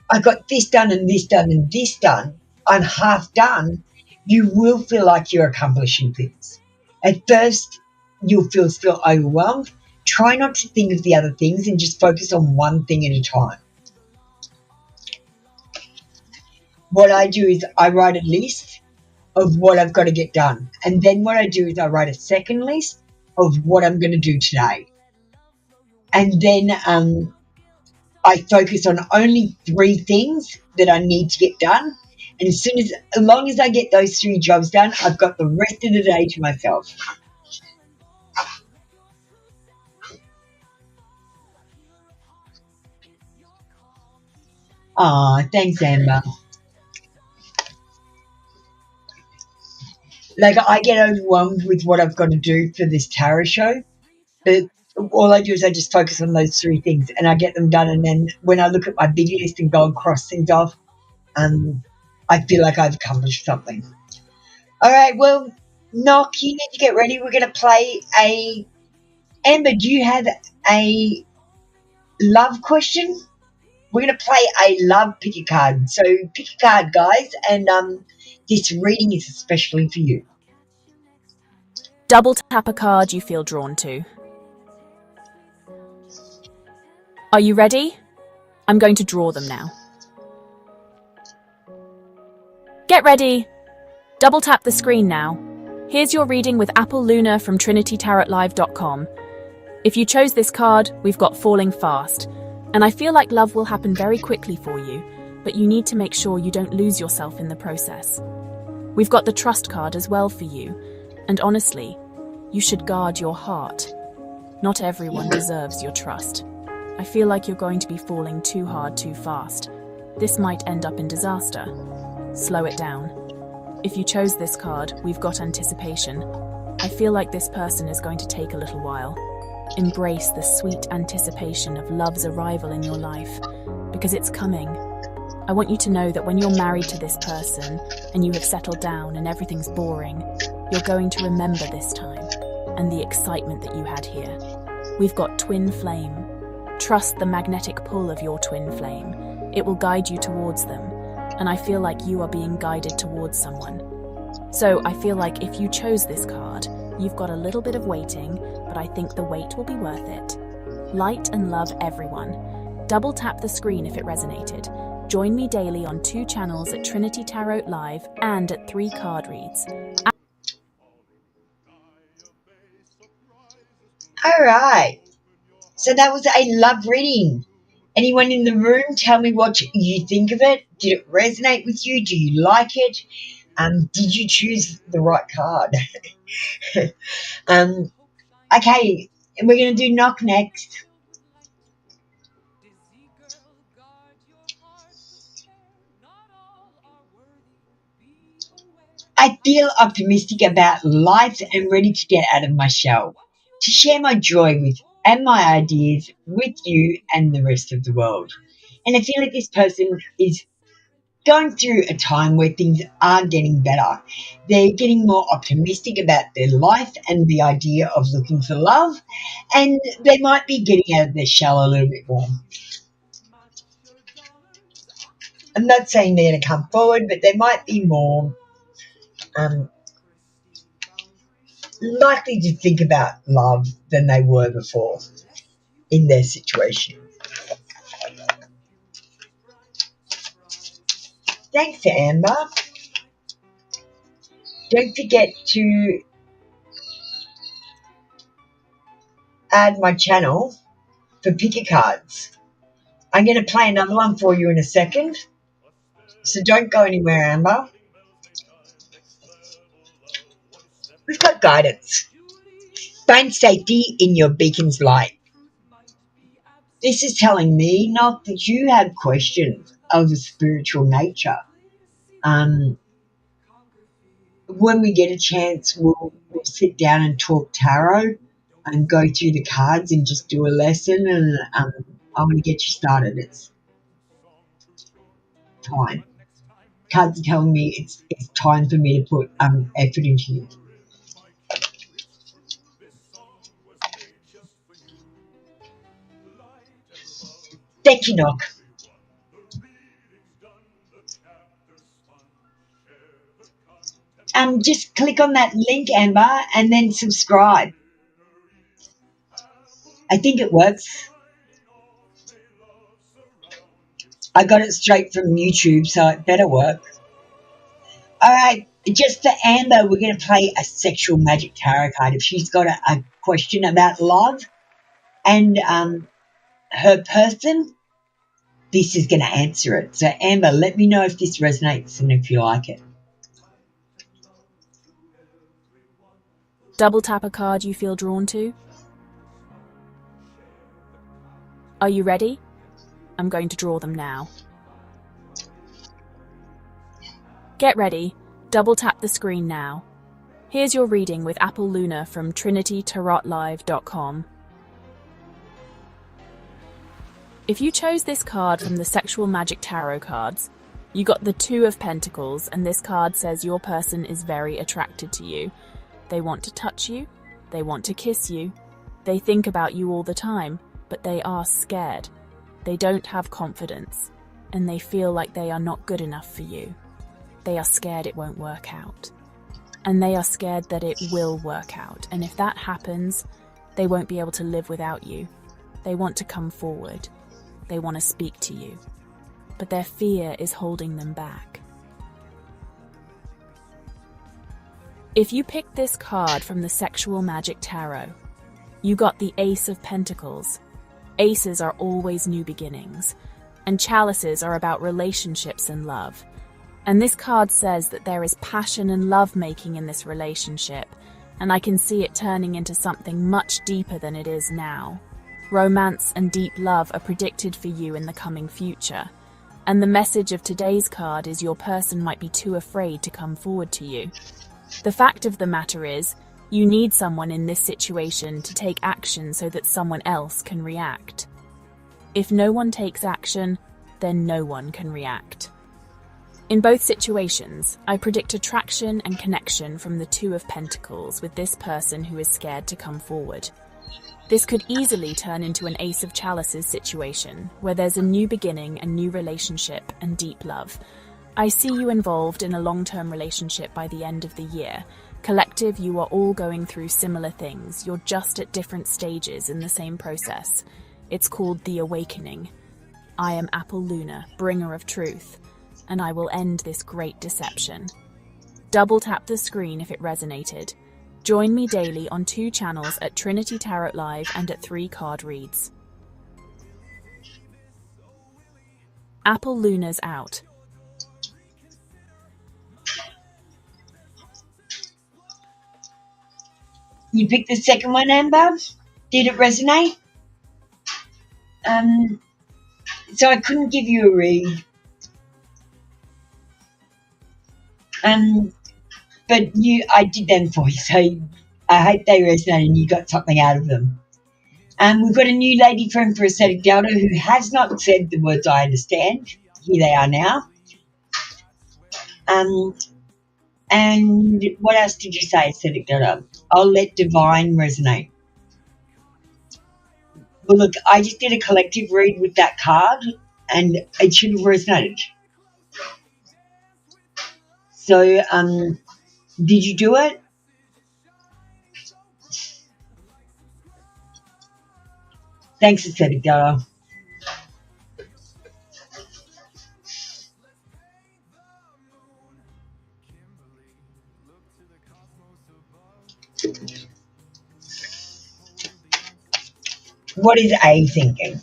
I got this done and this done and this done. I'm half done. You will feel like you're accomplishing things. At first, you'll feel still overwhelmed. Try not to think of the other things and just focus on one thing at a time. What I do is I write a list of what I've got to get done. And then what I do is I write a second list of what I'm going to do today. And then I focus on only 3 things that I need to get done. And as long as I get those 3 jobs done, I've got the rest of the day to myself. Aw, thanks, Amber. Like, I get overwhelmed with what I've got to do for this tarot show, but all I do is I just focus on those 3 things and I get them done. And then when I look at my big list and go and cross things off, I feel like I've accomplished something. All right, well, Knock, you need to get ready. We're going to play Amber, do you have a love question? We're going to play a love pick a card. So pick a card, guys, and this reading is especially for you. Double tap a card you feel drawn to. Are you ready? I'm going to draw them now. Get ready! Double tap the screen now. Here's your reading with Apple Luna from TrinityTarotLive.com. If you chose this card, we've got Falling Fast. And I feel like love will happen very quickly for you, but you need to make sure you don't lose yourself in the process. We've got the Trust card as well for you, and honestly, you should guard your heart. Not everyone deserves your trust. I feel like you're going to be falling too hard too fast. This might end up in disaster. Slow it down. If you chose this card, we've got Anticipation. I feel like this person is going to take a little while. Embrace the sweet anticipation of love's arrival in your life, because it's coming. I want you to know that when you're married to this person and you have settled down and everything's boring, you're going to remember this time and the excitement that you had here. We've got Twin Flame. Trust the magnetic pull of your twin flame. It will guide you towards them, and I feel like you are being guided towards someone. So I feel like if you chose this card, you've got a little bit of waiting, but I think the wait will be worth it. Light and love, everyone. Double tap the screen if it resonated. Join me daily on 2 channels at Trinity Tarot Live and at 3 card reads. All right. So that was a love reading. Anyone in the room, tell me what you think of it. Did it resonate with you? Do you like it? Did you choose the right card? Okay, we're going to do Knock next. I feel optimistic about life and ready to get out of my shell, to share my joy with and my ideas with you and the rest of the world. And I feel like this person is going through a time where things are getting better. They're getting more optimistic about their life and the idea of looking for love, and they might be getting out of their shell a little bit more. I'm not saying they're going to come forward, but they might be more likely to think about love than they were before in their situation. Thanks, Amber. Don't forget to add my channel for picker cards. I'm going to play another one for you in a second, so don't go anywhere, Amber. We've got guidance. Find safety in your beacon's light. This is telling me not that you have questions of a spiritual nature. When we get a chance, we'll sit down and talk tarot and go through the cards and just do a lesson, and I want to get you started. It's time. Cards are telling me it's time for me to put effort into you. Thank you, Nock. Just click on that link, Amber, and then subscribe. I think it works. I got it straight from YouTube, so it better work. All right, just for Amber, we're going to play a sexual magic tarot card. If she's got a question about love and her person, this is going to answer it. So, Amber, let me know if this resonates and if you like it. Double tap a card you feel drawn to. Are you ready? I'm going to draw them now. Get ready. Double tap the screen now. Here's your reading with Apple Luna from TrinityTarotLive.com. If you chose this card from the Sexual Magic Tarot cards, you got the Two of Pentacles, and this card says your person is very attracted to you. They want to touch you. They want to kiss you. They think about you all the time, but they are scared. They don't have confidence, and they feel like they are not good enough for you. They are scared it won't work out. And they are scared that it will work out, and if that happens, they won't be able to live without you. They want to come forward. They want to speak to you. But their fear is holding them back. If you picked this card from the Sexual Magic Tarot, you got the Ace of Pentacles. Aces are always new beginnings, and chalices are about relationships and love. And this card says that there is passion and love-making in this relationship, and I can see it turning into something much deeper than it is now. Romance and deep love are predicted for you in the coming future, and the message of today's card is your person might be too afraid to come forward to you. The fact of the matter is, you need someone in this situation to take action so that someone else can react. If no one takes action, then no one can react. In both situations, I predict attraction and connection from the Two of Pentacles with this person who is scared to come forward. This could easily turn into an Ace of Chalices situation, where there's a new beginning, a new relationship, and deep love. I see you involved in a long-term relationship by the end of the year. Collective, you are all going through similar things. You're just at different stages in the same process. It's called the awakening. I am Apple Luna, bringer of truth, and I will end this great deception. Double tap the screen if it resonated. Join me daily on 2 channels at Trinity Tarot Live and at 3 card reads. Apple Luna's out. You picked the second one, Amber? Did it resonate? So I couldn't give you a read. But I did them for you, so I hope they resonated and you got something out of them. We've got a new lady friend for Aesthetic Delta who has not said the words I understand. Here they are now. And what else did you say, Aesthetic Delta? I'll let divine resonate. Well, look, I just did a collective read with that card and it should have resonated. So, did you do it? Thanks, Aesthetic Delta. What is A thinking?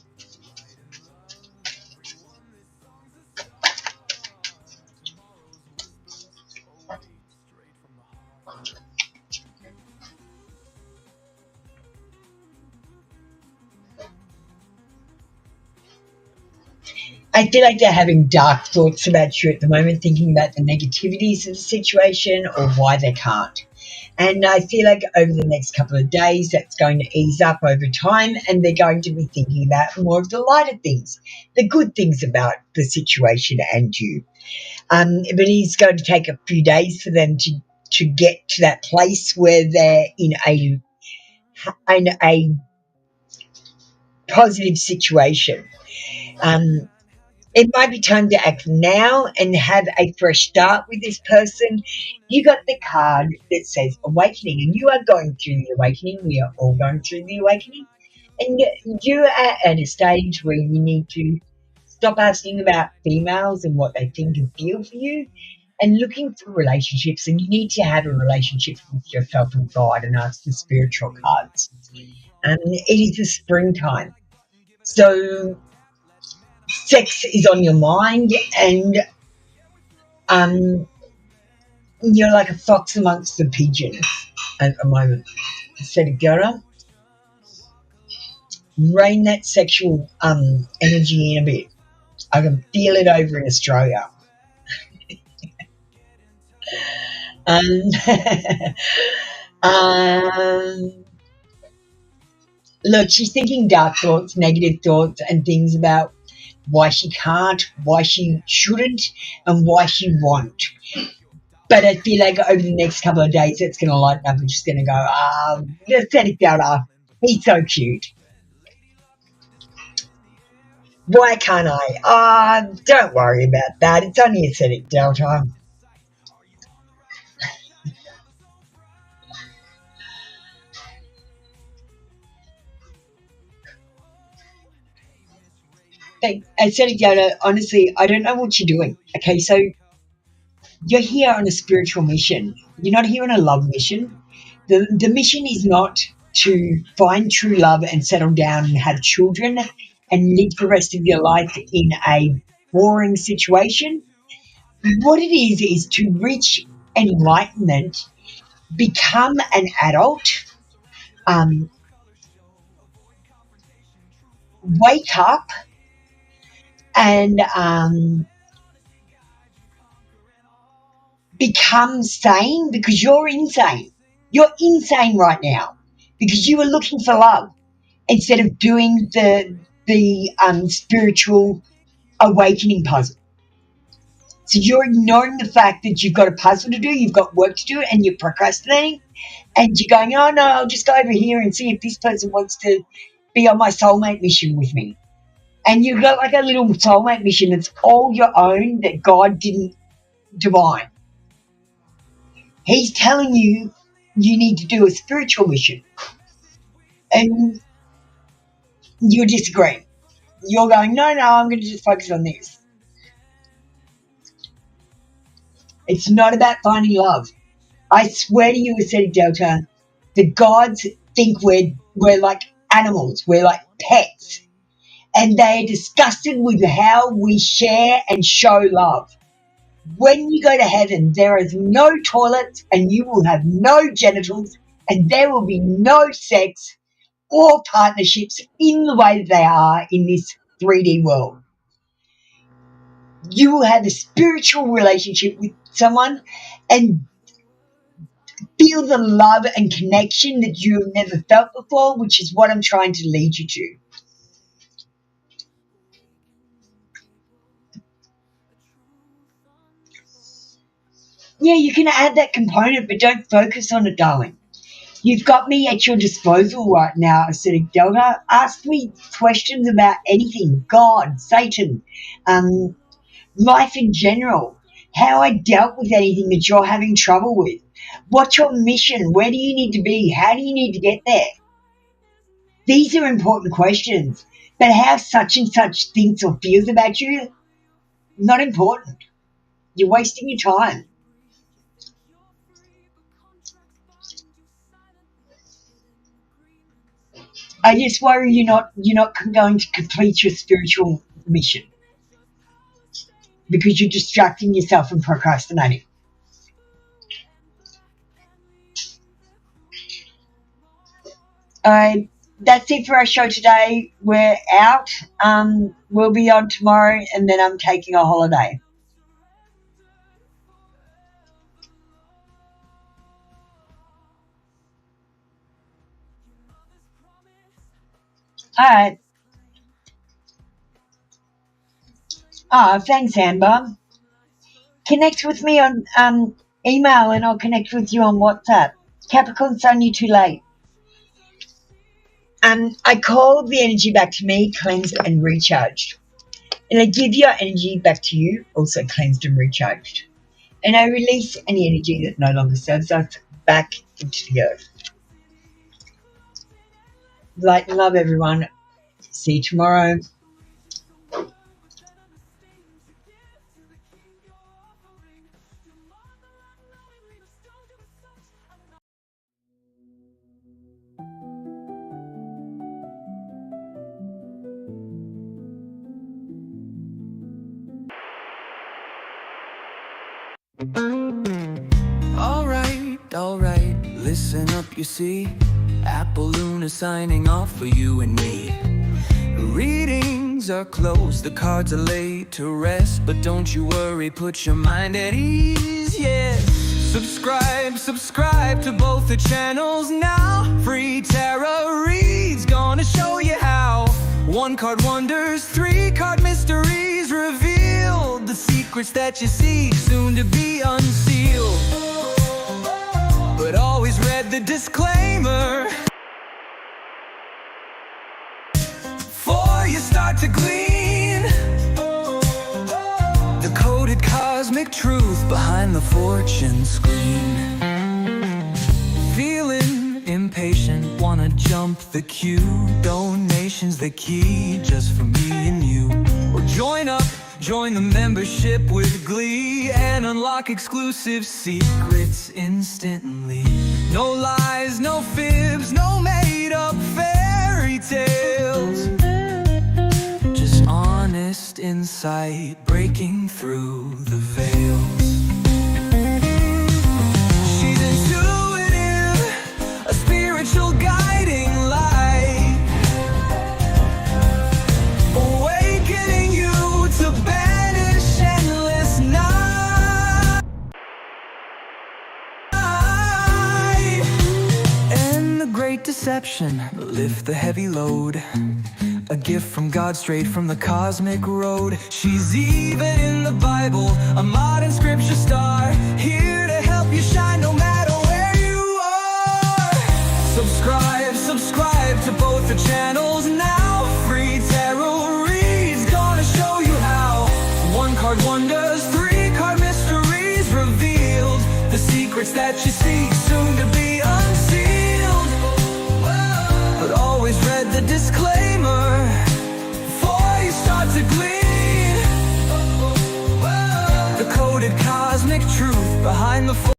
I feel like they're having dark thoughts about you at the moment, thinking about the negativities of the situation or why they can't. And I feel like over the next couple of days, that's going to ease up over time and they're going to be thinking about more of the lighter things, the good things about the situation and you. But it's going to take a few days for them to get to that place where they're in a positive situation. It might be time to act now and have a fresh start with this person. You got the card that says awakening, and you are going through the awakening. We are all going through the awakening. And you are at a stage where you need to stop asking about females and what they think and feel for you and looking for relationships. And you need to have a relationship with yourself and God and ask the spiritual cards. It is the springtime. So sex is on your mind and you're like a fox amongst the pigeons at the moment. Aesthetic Delta, rein that sexual energy in a bit. I can feel it over in Australia. Look, she's thinking dark thoughts, negative thoughts and things about why she can't, why she shouldn't, and why she won't. But I feel like over the next couple of days, it's going to lighten up and she's going to go, Aesthetic Delta, he's so cute. Why can't I? Don't worry about that. It's only Aesthetic Delta. Aesthetic Delta, honestly, I don't know what you're doing. Okay, so you're here on a spiritual mission. You're not here on a love mission. The mission is not to find true love and settle down and have children and live the rest of your life in a boring situation. What it is to reach enlightenment, become an adult, wake up and become sane, because you're insane. You're insane right now because you are looking for love instead of doing the spiritual awakening puzzle. So you're ignoring the fact that you've got a puzzle to do, you've got work to do, and you're procrastinating, and you're going, oh no, I'll just go over here and see if this person wants to be on my soulmate mission with me. And you've got like a little soulmate mission that's all your own that God didn't divine. He's telling you you need to do a spiritual mission. And you're disagreeing. You're going, no, I'm going to just focus on this. It's not about finding love. I swear to you, Aesthetic Delta, the gods think we're like animals. We're like pets. And they are disgusted with how we share and show love. When you go to heaven, there is no toilets and you will have no genitals and there will be no sex or partnerships in the way that they are in this 3D world. You will have a spiritual relationship with someone and feel the love and connection that you have never felt before, which is what I'm trying to lead you to. Yeah, you can add that component, but don't focus on it, darling. You've got me at your disposal right now, Acidic Delta. Ask me questions about anything, God, Satan, life in general, how I dealt with anything that you're having trouble with. What's your mission? Where do you need to be? How do you need to get there? These are important questions, but how such and such thinks or feels about you, not important. You're wasting your time. I just worry you're not going to complete your spiritual mission because you're distracting yourself and procrastinating. All right, that's it for our show today. We're out. We'll be on tomorrow, and then I'm taking a holiday. All right. Thanks, Amber. Connect with me on email, and I'll connect with you on WhatsApp. Capricorn Sun, you too late. I call the energy back to me, cleansed and recharged. And I give your energy back to you, also cleansed and recharged. And I release any energy that no longer serves us back into the earth. Light and love, everyone. See you tomorrow. Alright, listen up, you see. Apple Luna signing off for you and me. Readings are closed, the cards are laid to rest, but don't you worry, put your mind at ease, yeah. Subscribe to both the channels now. Free tarot reads, gonna show you how. 1 card wonders, 3 card mysteries revealed. The secrets that you see, soon to be unsealed. But always read the disclaimer before you start to glean the coded cosmic truth behind the fortune screen. Feeling impatient, wanna jump the queue. Donations the key, just for me and you. Or join the membership with glee and unlock exclusive secrets instantly. No lies, no fibs, no made-up fairy tales. Just honest insight breaking through the veils. She's intuitive, a spiritual guiding light, awakening you to banish endless night. And the great deception, lift the heavy load. A gift from God, straight from the cosmic road. She's even in the Bible, a modern scripture star, here to help you shine no matter where you are. Subscribe to both the channels now. Free tarot reads, gonna show you how. 1 card wonders, 3 card mysteries revealed. The secrets that you seek, soon to be unsealed. But always read the disclaimer before you start to glean the coded cosmic truth behind the